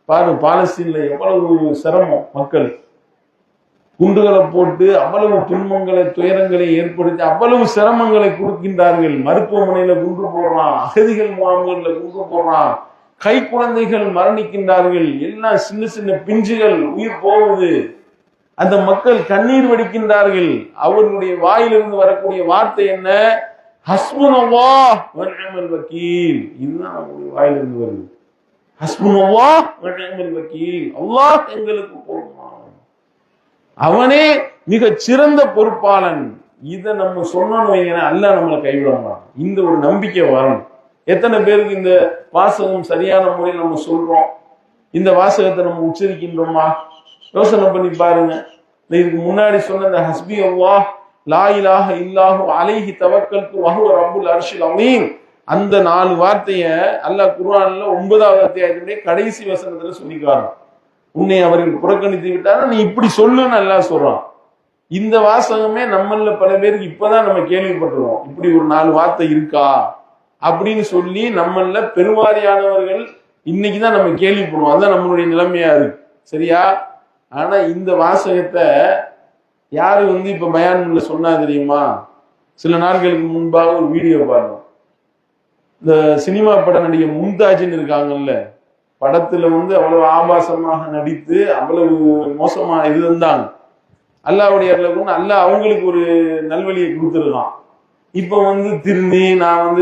பாரு, பாலஸ்தீன்ல எவ்வளவு சிரமம், மக்கள் குண்டுகளை போட்டு அவ்வளவு துன்பங்களை துயரங்களை ஏற்படுத்தி அவ்வளவு சிரமங்களை கொடுக்கின்றார்கள். மருத்துவமனையில குண்டு போடுறான், அகதிகள் முகாம்கள்ல குண்டு போடுறான், கை குழந்தைகள் மரணிக்கின்றார்கள், எல்லாம் சின்ன சின்ன பிஞ்சுகள் உயிர் போகுது, அந்த மக்கள் கண்ணீர் வடிக்கின்றார்கள். அவர்களுடைய வாயிலிருந்து வரக்கூடிய வார்த்தை என்ன? ஹஸ்புனல்லாஹ் வ நிஅமல் வக்கீல். இதுதான் அவங்களுடைய வாயிலிருந்து வருது. ஹஸ்புனல்லாஹ் வ நிஅமல் வக்கீல், அல்லாஹ் எங்களுக்கு போதுமானவன், அவனே மிகச் சிறந்த பொறுப்பாளன். இதை நம்ம சொன்னோம்னு வைங்க, அல்லாஹ் நம்மளை கைவிட மாட்டான். இந்த ஒரு நம்பிக்கை வரணும். எத்தனை பேருக்கு இந்த வாசகம் சரியான முறையில் நம்ம சொல்றோம்? இந்த வாசகத்தை நம்ம உச்சரிக்கின்றோமா? யோசனை பண்ணி பாருங்க. இதுக்கு முன்னாடி சொன்ன இந்த ஹஸ்பி அல்லாஹ் லா இலாஹ இல்லாஹு அலைஹி தவக்கல்து வஹுவ ரப்புல் அர்ஷில் அஸீம், அந்த 4 வார்த்தைய அல்லாஹ் குர்ஆன்ல 9வது அத்தியாயத்தினுடைய கடைசி வசனத்துல சொல்லிக்காரன். உன்னை அவர்கள் புறக்கணித்து விட்டாரா, நீ இப்படி சொல்லுன்னு அல்லாஹ் சொல்றான். இந்த வாசகமே நம்மள பல பேருக்கு இப்பதான் நம்ம கேள்விப்பட்டிருக்கோம். இப்படி ஒரு 4 வார்த்தை இருக்கா, அப்படின்னு சொல்லி நம்மள பெருவாரியானவர்கள் இன்னைக்குதான் நம்ம கேள்விப்படுவோம். அதுதான் நம்மளுடைய நிலைமையா இருக்கு. சரியா? ஆனா இந்த வாசகத்தை யாரு இப்ப பயான்ல சொன்னா தெரியுமா? சில நாட்களுக்கு முன்பாக ஒரு வீடியோ பார்த்தோம். இந்த சினிமா பட நடிகை மும்தாஜின்னு இருக்காங்கல்ல, படத்துல அவ்வளவு ஆபாசமாக நடித்து அவ்வளவு மோசமா இருந்தாங்க. அல்லாவுடைய அல்லாஹ் அவங்களுக்கு ஒரு நல்வழியை கொடுத்துருக்கான். இப்ப திருந்தி நான்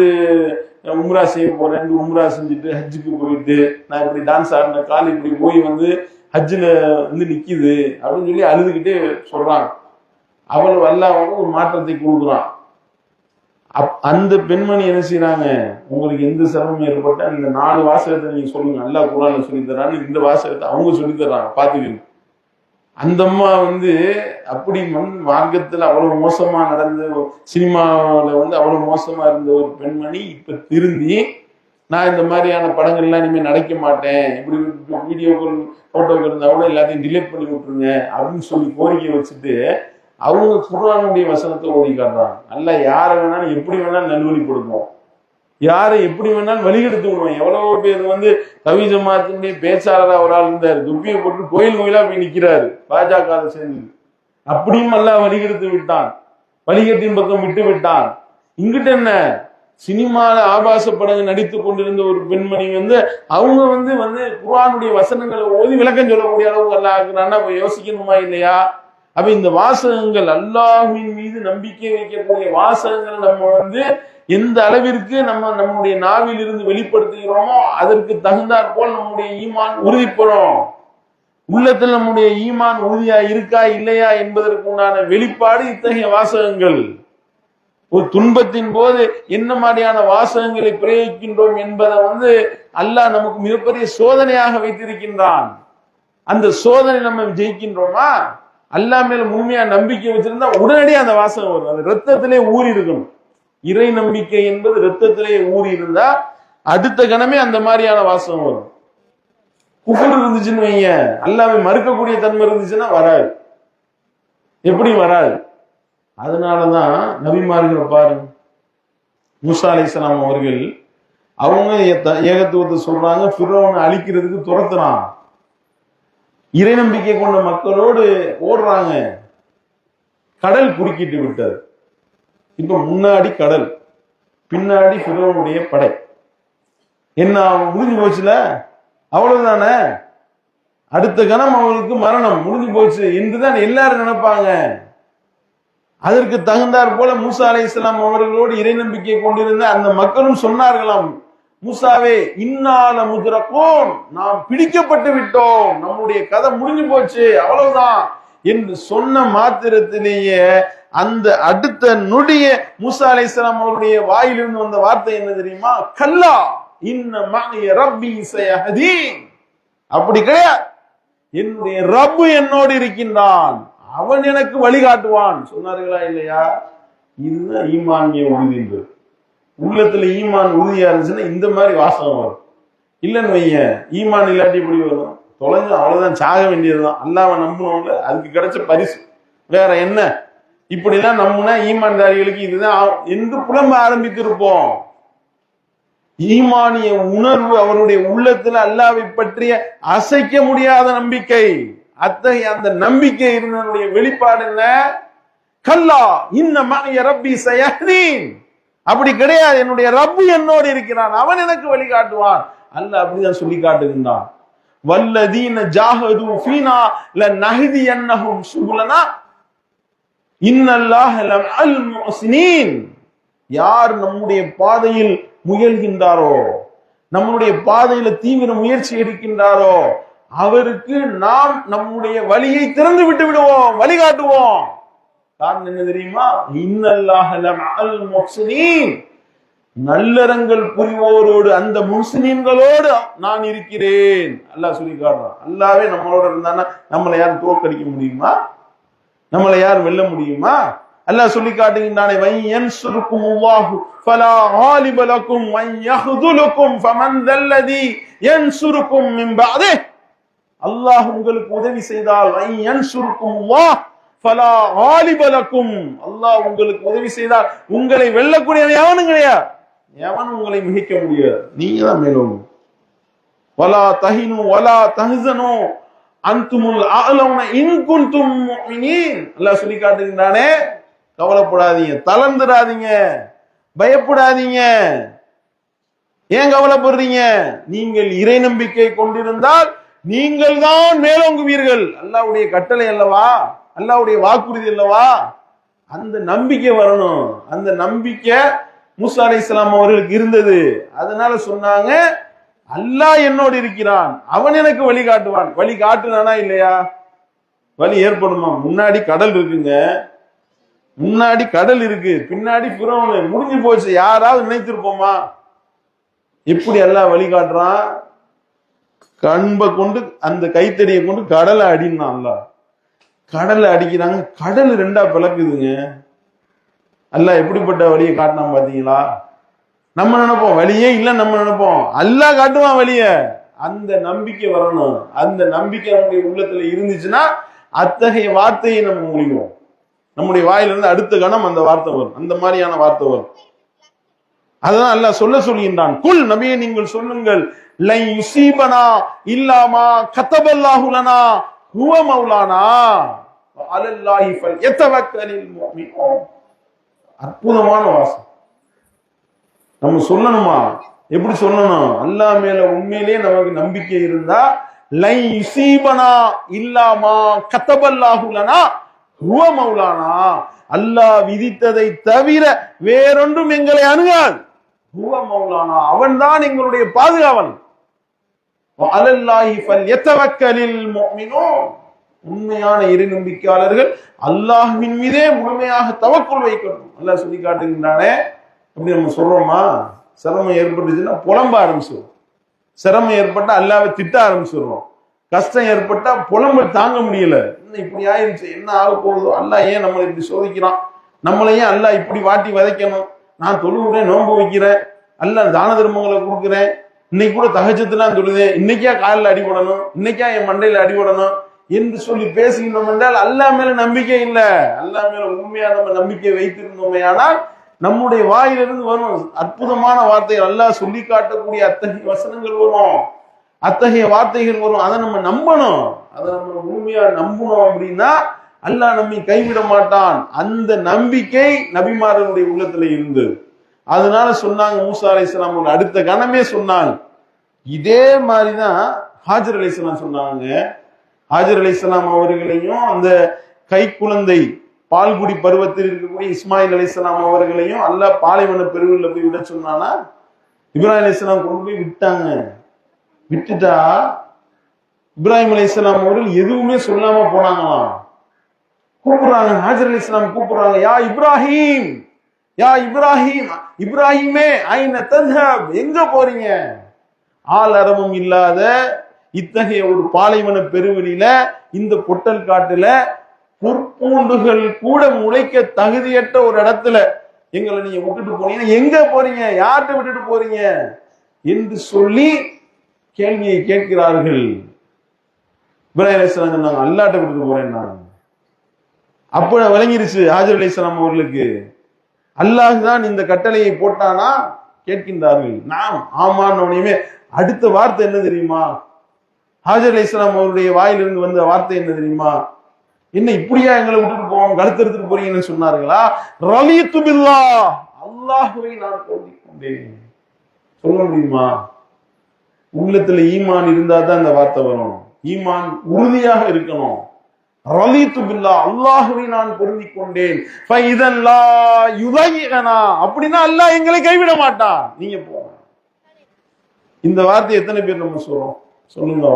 உம்ரா செய்ய போறேன், உம்ரா செஞ்சுட்டு ஹஜ்ஜுக்கு போயிட்டு நான் இப்படி டான்ஸ் ஆடின கால் இப்படி போய் ஹஜ்ஜில் நிக்குது அப்படின்னு சொல்லி அழுதுகிட்டே சொல்றாங்க. அவ்வளவு அல்லாஹ் ஒரு மாற்றத்தை கொடுக்குறான். அந்த பெண்மணி என்ன செய்யறாங்க, உங்களுக்கு எந்த சிரமம் ஏற்பட்ட இந்த 4 வாசகத்தை நீங்க சொல்லுங்க, அல்லாஹ் குர்ஆன்ல சொல்லி தர்றான்னு இந்த வாசகத்தை அவங்க சொல்லி தர்றாங்க. பாத்துக்கணும். அந்த அம்மா அப்படி மார்க்கத்துல அவ்வளவு மோசமா நடந்த சினிமாவில அவ்வளவு மோசமா இருந்த ஒரு பெண்மணி இப்ப திருந்தி நான் இந்த மாதிரியான படங்கள்லாம் இனிமே நடிக்க மாட்டேன், இப்படி வீடியோக்கள் போட்டோக்கள் இருந்தா கூட எல்லாத்தையும் டிலீட் பண்ணி விட்டுருங்க அப்படின்னு சொல்லி கோரிக்கை வச்சுட்டு அவங்க குர்ஆனுடைய வசனத்தை ஓதி காட்டுறாங்க. அல்ல யாரை வேணாலும் எப்படி வேணாலும் நல்வழிப்படுத்தும், யாரை எப்படி வேணாலும் வழிகெடுத்து விடுவோம். எவ்வளவோ பேர் தவி ஜமாத்தினுடைய பேச்சாளராக ஒரு ஆள் இருந்தாரு, துப்பியை போட்டு கோயில் கோயிலா போய் நிக்கிறாரு பாஜக சேர்ந்து. அப்படியும் எல்லாம் வழிகெடுத்து விட்டான், வழிகட்டின் பக்கம் விட்டு விட்டான். இங்கிட்ட என்ன, சினிமால ஆபாச படங்கள் நடித்து கொண்டிருந்த ஒரு பெண்மணி அவங்க குர்ஆனுடைய வசனங்களை ஓதி விளக்கம் சொல்லக்கூடிய அளவுக்கு எல்லாம் ஆகுறான்னா யோசிக்கணுமா இல்லையா? அப்ப இந்த வாசகங்கள், அல்லாஹ்வின் மீது நம்பிக்கை வைக்கக்கூடிய வாசகங்களை நம்ம எந்த அளவிற்கு நம்முடைய நாவில் இருந்து வெளிப்படுத்துகிறோமோ அதற்கு தகுந்தாற் போல் நம்முடைய ஈமான் உறுதிப்படும். உள்ளத்தில் நம்முடைய ஈமான் உறுதியா இருக்கா இல்லையா என்பதற்கு உண்டான வெளிப்பாடு இத்தகைய வாசகங்கள். ஒரு துன்பத்தின் போது என்ன மாதிரியான வாசகங்களை பிரயோகிக்கின்றோம் என்பதை அல்லாஹ் நமக்கு மிகப்பெரிய சோதனையாக வைத்திருக்கின்றான். அந்த சோதனை நம்ம ஜெயிக்கின்றோமா? அல்லாஹ் மேல முழுமையா நம்பிக்கை வச்சிருந்தா உடனடியே அந்த வாசகம் வரும். அது ரத்தத்திலே ஊறி இருக்கணும். இறை நம்பிக்கை என்பது ரத்தத்திலே ஊறி இருந்தா அடுத்த கணமே அந்த மாதிரியான வாசகம் வரும். குஃபர் இருந்துச்சுன்னு வைங்க, அல்லாஹ்வை மறுக்கக்கூடிய தன்மை இருந்துச்சுன்னா வராது. எப்படி வராது? அதனாலதான் நபிமார்களை பாருங்க, மூசா அலைஹிஸ்ஸலாம் அவர்கள் அவங்க ஏகத்துவத்தை சொல்றாங்க, ஃபிரௌனை அழிக்கிறதுக்கு துரத்துறான். இறை நம்பிக்கை கொண்ட மக்களோடு ஓடுறாங்க. கடல் குறுக்கிட்டு விட்டது. இப்ப முன்னாடி கடல், பின்னாடி ஃபிரௌனுடைய படை. என்ன முடிஞ்சு போச்சுல, அவ்வளவுதானே. அடுத்த கணம் அவங்களுக்கு மரணம் முடிஞ்சு போச்சு என்றுதான் எல்லாரும் நினைப்பாங்க. அதற்கு தகுந்தாற் போல மூசா அலைஹிஸ்ஸலாம் அவர்களோடு இறை நம்பிக்கை கொண்டிருந்த அந்த மக்களும் சொன்னார்களாம், மூசாவே இன்னால முத்ரகூன், நாம் பிடிக்கப்பட்டு விட்டோம், நம்முடைய கதை முடிஞ்சு போச்சு அவ்வளவுதான் என்று சொன்ன மாத்திரத்திலேயே அந்த அடுத்த நொடிய மூசா அலைஹிஸ்ஸலாம் அவருடைய வாயிலிருந்து வந்த வார்த்தை என்ன தெரியுமா? கல்லா இன்ன மஇய ரப்பி சயஹதீன். அப்படி கிடையாது, என்னுடைய ரப்பு என்னோடு இருக்கின்றான், அவன் எனக்கு வழிகாட்டுவான் சொன்னார்களா இல்லையா? இதுதான் ஈமானிய உறுதி. உள்ளத்துல ஈமான் உறுதியா இருந்துச்சுன்னா இந்த மாதிரி வாசகம் வரும். இல்லைன்னு வைய, ஈமான் இல்லாட்டி எப்படி வரும்? தொலைஞ்சு அவ்வளவுதான், சாக வேண்டியதுதான். அல்லாஹ்வை நம்பணும்ல, அதுக்கு கிடைச்ச பரிசு வேற என்ன? இப்படிலாம் நம்பினா ஈமான்தாரிகளுக்கு இதுதான் என்று புலம்ப ஆரம்பித்திருப்போம். ஈமானிய உணர்வு அவருடைய உள்ளத்துல அல்லாஹ்வை பற்றிய அசைக்க முடியாத நம்பிக்கை. அத்தகைய அந்த நம்பிக்கை இருந்தனுடைய வெளிப்பாடு என்ன? கல்லா இன்ன மஇய ரப்பி சயஹ்தீன். அப்படி கிடையாது, என்னுடைய ரப்பு என்னோடு இருக்கிறான், அவன் எனக்கு வழிகாட்டுவான். அல்லாஹ் அப்படிதான் சொல்லி காட்டுகின்றான். வல்லதீன ஜாஹது ஃபீனா லநஹ்தியன்னஹும் சுபுலனா இன்னல்லாஹ லமஅல் முஹ்ஸினீன். யார் நம்முடைய பாதையில் முயல்கின்றாரோ, நம்முடைய பாதையில தீவிர முயற்சி எடுக்கின்றாரோ, அவருக்கு நாம் நம்முடைய வழியை திறந்து விட்டு விடுவோம், வழிகாட்டுவோம். காரணம் என்ன தெரியுமா? இன்னல்லாஹ லமஅல் முஹ்ஸினீன், நல்லறங்கள் புரிவோரோடு, அந்த முஹ்ஸினீன்களோடு நான் இருக்கிறேன் அல்லாஹ் சொல்லி காட்டுறான். அல்லாஹ்வே நம்மளோட இருந்தானா நம்மளை யாரும் தோற்கடிக்க முடியுமா? நம்மளை யார் வெல்ல முடியுமா? அல்லாஹ் சொல்லி காட்டுகின்றானே, வயன்சுருக்குமுல்லாஹு ஃபலா காலிப லக்கும் வயஹ்துலுக்கும் ஃபமன் தல்லதி யன்சுருக்கும் மின் பஅதிஹ். அல்லாஹ் உங்களுக்கு உதவி செய்தால் வயன்சுருக்குமுல்லாஹ் ஃபலா காலிப லக்கும், அல்லாஹ் உங்களுக்கு உதவி செய்தால் உங்களை வெல்லக்கூடியவன் எவனும் கிடையாது. எவன் உங்களை மிகைக்க முடியாது, நீங்க தான் மேலோங்க. வலா தஹினு வலா தஹ்சனு அன்துமுல் அஅலவுன இன் குன்தும் முஃமினீன். அல்லாஹ் சொல்லி காட்டுகின்றானே, கவலைப்படாதீங்க, தளர்ந்துடாதீங்க, பயப்படாதீங்க. ஏன் கவலைப்படுறீங்க? நீங்கள் இறை நம்பிக்கை கொண்டிருந்தால் நீங்கள் தான் மேலோங்குவீர்கள். அல்லாஹ்வுடைய கட்டளை அல்லவா, அல்லாஹ்வுடைய வாக்குறுதி அல்லவா. அந்த நம்பிக்கை வரணும். அந்த நம்பிக்கை மூசா அலைஹிஸ்ஸலாம் அவர்களுக்கு இருந்தது. அதனால சொன்னாங்க, அல்லாஹ் என்னோடு இருக்கிறான், அவன் எனக்கு வழி காட்டுவான். வழி காட்டுனானா இல்லையா? வழி ஏற்படுமா? முன்னாடி கடல் இருக்குங்க, முன்னாடி கடல் இருக்கு, பின்னாடி ஃபிரௌன், முடிஞ்சு போச்சு. யாராவது நினைத்திருப்போமா? எப்படி அல்லாஹ் வழி காட்டுறான்? கண்பை கொண்டு அந்த கைத்தடியை கொண்டு கடலை அடினா அல்லாஹ். கடலை அடிக்கிறாங்க, கடல் ரெண்டா பிளக்குதுங்க. அல்லாஹ் எப்படிப்பட்ட வழியை காட்டினான் பாத்தீங்களா? நம்ம நினைப்போம் வழியே இல்ல, நம்ம நினைப்போம் அல்லாஹ் காட்டுவான் வழிய. அந்த நம்பிக்கை வரணும். அந்த நம்பிக்கை நம்முடைய உள்ளத்துல இருந்துச்சுன்னா அத்தகைய வார்த்தையை நம்ம முடிவோம். நம்முடைய வாயிலிருந்து அடுத்த கணம் அந்த வார்த்தை வரும், அந்த மாதிரியான வார்த்தை வரும். அதுதான் அல்லாஹ் சொல்லுகின்றான், குல் நபியே நீங்கள் சொல்லுங்கள், லை யுஸீபனா இல்லாமா கதபல்லாஹு லனா ஹுவ மௌலானா வ அலல்லாஹி ஃபல்யதவக்கலில் முஃமினூன். அற்புதமான வாசம். நம்ம சொல்லணுமா? எப்படி சொல்லணும்? அல்லாஹ் மேல உண்மையிலேயே நமக்கு நம்பிக்கை இருந்தா, லை யுஸீபனா இல்லாமா கதபல்லாஹு லனா ஹுவ மௌலானா, அல்லாஹ் விதித்ததை தவிர வேறொன்றும் எங்களை அணுகாது. ஹுவ மௌலானா, அவன்தான் எங்களுடைய பாதுகாவன். வ அலல்லாஹி ஃபல்யதவக்கலில் முஃமினூன். உண்மையான இறை நம்பிக்கையாளர்கள் அல்லாஹ்வின் மீதே முழுமையாக தவக்குல் வைக்கணும். அல்லாஹ் சொல்லி காட்டுகின்றானே. அப்படி நம்ம சொல்றோமா? சிரமம் ஏற்பட்டுச்சுன்னா புலம்ப ஆரம்பிச்சிடும். சிரமம் ஏற்பட்டா அல்லாஹ்வை திட்ட ஆரம்பிச்சிடுறோம். கஷ்டம் ஏற்பட்டா புலம்ப தாங்க முடியல. இன்னும் இப்படி ஆயிடுச்சு, என்ன ஆக போகுதோ, அல்லாஹ் ஏன் நம்மளை இப்படி சோதிக்கிறான், நம்மளையும் அல்லாஹ் இப்படி வாட்டி வதைக்கணும். நான் தொழுகிறேன், நோன்பு வைக்கிறேன், அல்லாஹ் தான தர்மங்களை கொடுக்குறேன், இன்னைக்கு கூட தஹஜ்ஜுத்லாம் தொழுதேன், இன்னைக்கா காலில் அடிபடணும், இன்னைக்கா என் மண்டையில அடிபடணும் என்று சொல்லி பேசுகின்றோம் என்றால் அல்லாஹ் மேல நம்பிக்கை இல்லை. அல்லாஹ் மேல உண்மையா நம்ம நம்பிக்கை வைத்திருந்தோமே ஆனால் நம்முடைய வாயிலிருந்து வரும் அற்புதமான வார்த்தைகள், அல்லாஹ் சொல்லி காட்டக்கூடிய அத்தகைய வசனங்கள் வரும், அத்தகைய வார்த்தைகள் வரும். அதை நம்ம நம்பணும். அதை நம்ம உண்மையா நம்பணும். அப்படின்னா அல்லாஹ் நம்மை கைவிட மாட்டான். அந்த நம்பிக்கை நபிமார்களுடைய உள்ளத்துல இருந்தது. அதனால சொன்னாங்க, மூசா அலைஹிஸ்ஸலாம் அடுத்த கணமே சொன்னாங்க. இதே மாதிரிதான் ஹாஜர் அலைஹிஸ்ஸலாம் சொன்னாங்க. ஹாஜர் அலைஹிஸ்ஸலாம் அவர்களையும் அந்த கை குழந்தை பால்குடி பருவத்தில் இருக்கக்கூடிய இஸ்மாயில் அலைஹிஸ்ஸலாம் அவர்களையும் அல்லாஹ் பாலைவன பெருவில்ல போய் விட சொன்னானா, இப்ராஹிம் அலைஹிஸ்ஸலாம் கொண்டு போய் விட்டாங்க. விட்டுட்டா இப்ராஹிம் அலைஹிஸ்ஸலாம் அவர்கள் எதுவுமே சொல்லாம போனாங்களாம். கூப்பிடுறாங்க, ஹாஜர் அலைஹிஸ்ஸலாம் கூப்பிடுறாங்க, யா இப்ராஹிம், யா இப்ராஹிம், இப்ராஹிமே ஐன தذهب, எங்க போறீங்க? ஆள் அரபம் இல்லாத இத்தகைய ஒரு பாலைவன பெருவெளியில, இந்த பொட்டல் காட்டுல புற்பூண்டுகள் கூட முளைக்க தகுதியற்ற ஒரு இடத்துல எங்களை நீங்க விட்டுட்டு போனீங்கன்னா எங்க போறீங்க? யார்கிட்ட விட்டுட்டு போறீங்க என்று சொல்லி கேள்வியை கேட்கிறார்கள். இப்ராஹிம் அலைஹிஸ்ஸலாம் சொன்னாங்க, அல்லாஹ்ட்ட விட்டுட்டு போறேன் நான். அப்ப விளங்கிருச்சு ஹாஜர் அலைஹிஸ்ஸலாம் அவர்களுக்கு, அல்லாஹ் தான் இந்த கட்டளையை போட்டானா கேட்கின்றார்கள். நாம் ஆமான்னு அடுத்த வார்த்தை என்ன தெரியுமா? ஹாஜர் அலைஹிஸ்ஸலாம் அவருடைய வாயிலிருந்து வந்த வார்த்தை என்ன தெரியுமா? என்ன இப்படியா எங்களை விட்டுட்டு போவோம், கருத்து எடுத்துட்டு போறீங்கன்னு சொன்னார்களா? ரலீது பில்லாஹ், அல்லாஹ்வை நான் பொருந்திக் கொண்டேன். சொல்ல முடியுமா? உள்ளத்துல ஈமான் இருந்தா தான் அந்த வார்த்தை வரும். ஈமான் உறுதியாக இருக்கணும். ரலீது பில்லாஹ், அல்லாஹ்வை நான் பொருந்திக் கொண்டேன். ஃபைதன் லா யுதையனா, அப்படின்னா அல்லாஹ் எங்களை கைவிட மாட்டான், நீங்க போங்க. இந்த வார்த்தை எத்தனை பேர் நம்ம சொல்றோம்? சொல்லுங்க.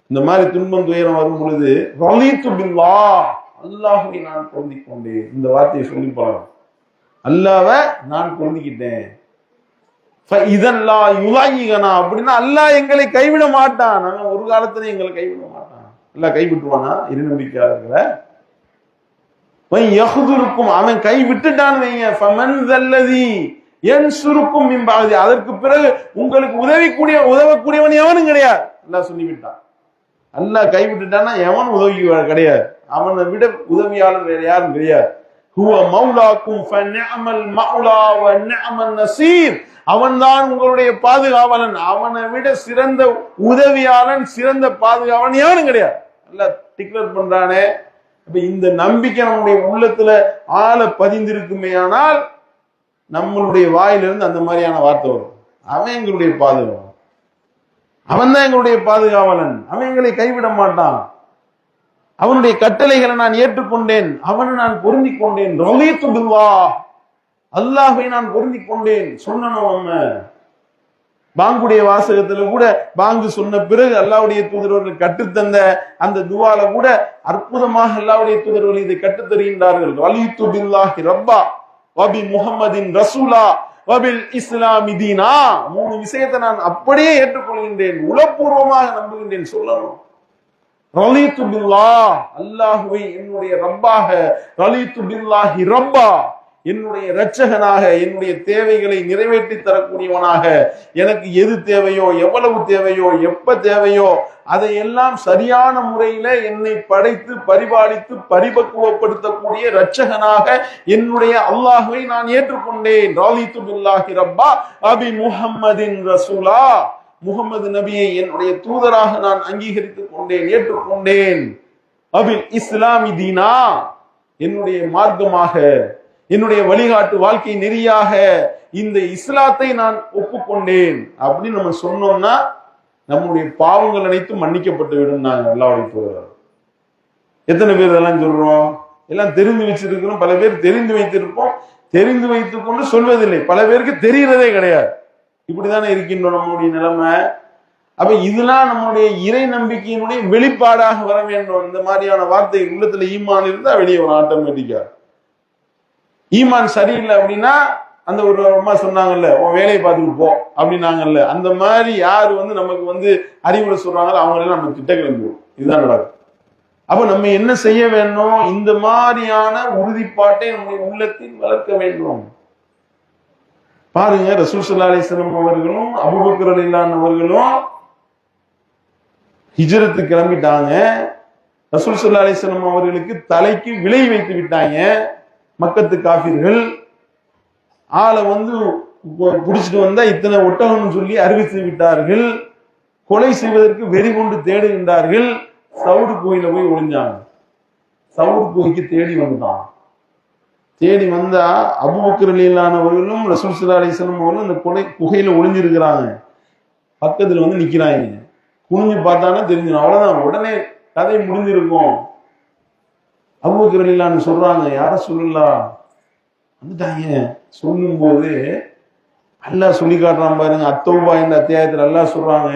இந்த மாதிரி துன்பம் துயரம் வரும் பொழுது ரலீது பில்லாஹ், அல்லாஹ்வை நான் பொருந்திக் கொண்டேன், இந்த வார்த்தையை சொல்லி போறோம். அல்லாஹ்வை நான் பொருந்திக்கிட்டேன். அப்படின்னா அல்லாஹ் எங்களை கைவிட மாட்டான். நாங்க ஒரு காலத்துல எங்களை கைவிட மாட்டான். அல்லாஹ் கைவிட்டுவானா? இரு நம்பிக்கையாளர்களை அவன் கை விட்டுட்டான்னு வைங்க, அதற்கு பிறகு உங்களுக்கு உதவக்கூடியவன் எவனும் கிடையாது. அல்லாஹ் சொல்லிவிட்டான். அல்லாஹ் கைவிட்டுட்டான்னா எவன் உதவி கிடையாது. அவனை விட உதவியாளர் வேற யாரும் கிடையாது. ஹுவ மௌலாக்கும் ஃபநிஅமல் மௌலா வ நிஅமன் நஸீர். அவன்தான் உங்களுடைய பாதுகாவலன். அவனை விட சிறந்த உதவியாளன், சிறந்த பாதுகாவலன் யாரும் கிடையாது. அல்லாஹ் டிக்ளேர் பண்றானே. அப்ப இந்த நம்பிக்கை நம்முடைய உள்ளத்துல ஆழ பதிந்திருக்குமே, ஆனால் நம்மளுடைய வாயிலிருந்து அந்த மாதிரியான வார்த்தை வரும். அவன் எங்களுடைய பாதுகாவலன், அவன் தான் எங்களுடைய பாதுகாவலன், அவன் எங்களை கைவிட மாட்டான், அவனுடைய கட்டளைகளை நான் ஏற்றுக்கொண்டேன், அவனை நான் பொருந்திக் கொண்டேன், ரலீது பில்லாஹ், அல்லாஹ்வை நான் பொருந்திக் கொண்டேன் சொன்னோம். பாங்குடைய வாசகத்துல கூட பாங்கு சொன்ன பிறகு அல்லாஹ்வுடைய தூதரவர்கள் கற்றுத்தந்த அந்த துவால கூட அற்புதமாக அல்லாஹ்வுடைய தூதரவர்கள் இதை கற்றுத் தருகின்றார்கள். ரலீது பில்லாஹி ரப்பா வபி முஹம்மதின் ரசூலா வபில் இஸ்லாமி தீனா. 3 விஷயத்தை நான் அப்படியே ஏற்றுக்கொள்கின்றேன், உளப்பூர்வமாக நம்புகின்றேன் சொல்லணும். ரலீது பில்லாஹ், அல்லாஹ்வை என்னுடைய ரப்பாக, ரலீது பில்லாஹி ரப்பா, என்னுடைய இரட்சகனாக, என்னுடைய தேவைகளை நிறைவேற்றி தரக்கூடியவனாக, எனக்கு எது தேவையோ, எவ்வளவு தேவையோ, எப்ப தேவையோ அதையெல்லாம் சரியான முறையில என்னை படைத்து பரிபாலித்து பரிபக்குவப்படுத்தக்கூடிய இரட்சகனாக என்னுடைய அல்லாஹ்வை நான் ஏற்றுக்கொண்டேன். ரலீது பில்லாஹி ரப்பா அபி முஹம்மதின் ரசூலா, முகமது நபியை என்னுடைய தூதராக நான் அங்கீகரித்துக் கொண்டேன், ஏற்றுக்கொண்டேன். அபில் இஸ்லாமி தீனா, என்னுடைய மார்க்கமாக, என்னுடைய வழிகாட்டு வாழ்க்கை நெறியாக இந்த இஸ்லாத்தை நான் ஒப்புக்கொண்டேன் அப்படின்னு நம்ம சொன்னோம்னா நம்முடைய பாவங்கள் அனைத்தும் மன்னிக்கப்பட்டு விடும். நாங்க அல்லாஹ்வுடைய தூதர். எத்தனை பேர் இதெல்லாம் சொல்றோம்? எல்லாம் தெரிந்து வச்சிருக்கிறோம். பல பேர் தெரிந்து வைத்திருப்போம், தெரிந்து வைத்துக் கொண்டு சொல்வதில்லை. பல பேருக்கு தெரிகிறதே கிடையாது. இப்படித்தானே இருக்கின்றோம் நம்முடைய நிலைமை. அப்ப இதெல்லாம் நம்முடைய இறை நம்பிக்கையினுடைய வெளிப்பாடாக வர வேண்டும். இந்த மாதிரியான வார்த்தை உள்ளத்துல ஈமான் இருந்தா வெளியே வரும் ஆட்டோமேட்டிக்கா. ஈமான் சரியில்லை அப்படின்னா, அந்த ஒரு அம்மா சொன்னாங்கல்ல, உன் வேலையை பார்த்துட்டு போ அப்படின்னாங்கல்ல, அந்த மாதிரி யாரு நமக்கு அறிவுரை சொல்றாங்களோ அவங்களெல்லாம் நம்ம திட்ட கிளம்பிடுவோம். இதுதான் நடக்கும். அப்ப நம்ம என்ன செய்ய வேண்டும்? இந்த மாதிரியான உறுதிப்பாட்டை நம்முடைய உள்ளத்தில் வளர்க்க வேண்டும். பாருங்க, ரசூல் ஸல்லல்லாஹு அலைஹி வஸல்லம் அவர்களும் அபூபக்கர் ரலியல்லாஹு அவர்களும் ஹிஜ்ரத்து கிளம்பிட்டாங்க. ரசூல் ஸல்லல்லாஹு அலைஹி வஸல்லம் அவர்களுக்கு தலைக்கு விலை வைத்து விட்டாங்க மக்கத்து காஃபிர்கள். ஆளை புடிச்சிட்டு வந்தா இத்தனை ஒட்டகம்னு சொல்லி அறிவித்து விட்டார்கள். கொலை செய்வதற்கு வெறி கொண்டு தேடுகின்றார்கள். சவுடு கோயில போய் ஒளிஞ்சாங்க. சவுடு கோயிலுக்கு தேடி வந்தான். தேடி வந்தா அபூபக்கர் ரலியல்லாஹு அவர்களும் ரசூல் ஸல்லல்லாஹு அலைஹி வஸல்லம் அவர்களும் அந்த கொலை குகையில ஒளிஞ்சிருக்கிறாங்க. பக்கத்துல நிக்கிறாங்க. குனிஞ்சு பார்த்தானா தெரிஞ்சிடும். அவ்வளவுதான், உடனே கதை முடிஞ்சிருக்கும். அபூபக்கர் ரலியல்லாஹு சொல்றாங்க, யார சொல்லலாம் வந்துட்டாங்க. சொல்லும் போது அல்லாஹ் சொல்லி காட்டுறான் பாருங்க. அத்தௌபா என்ற அத்தியாயத்தில் அல்லாஹ் சொல்றாங்க,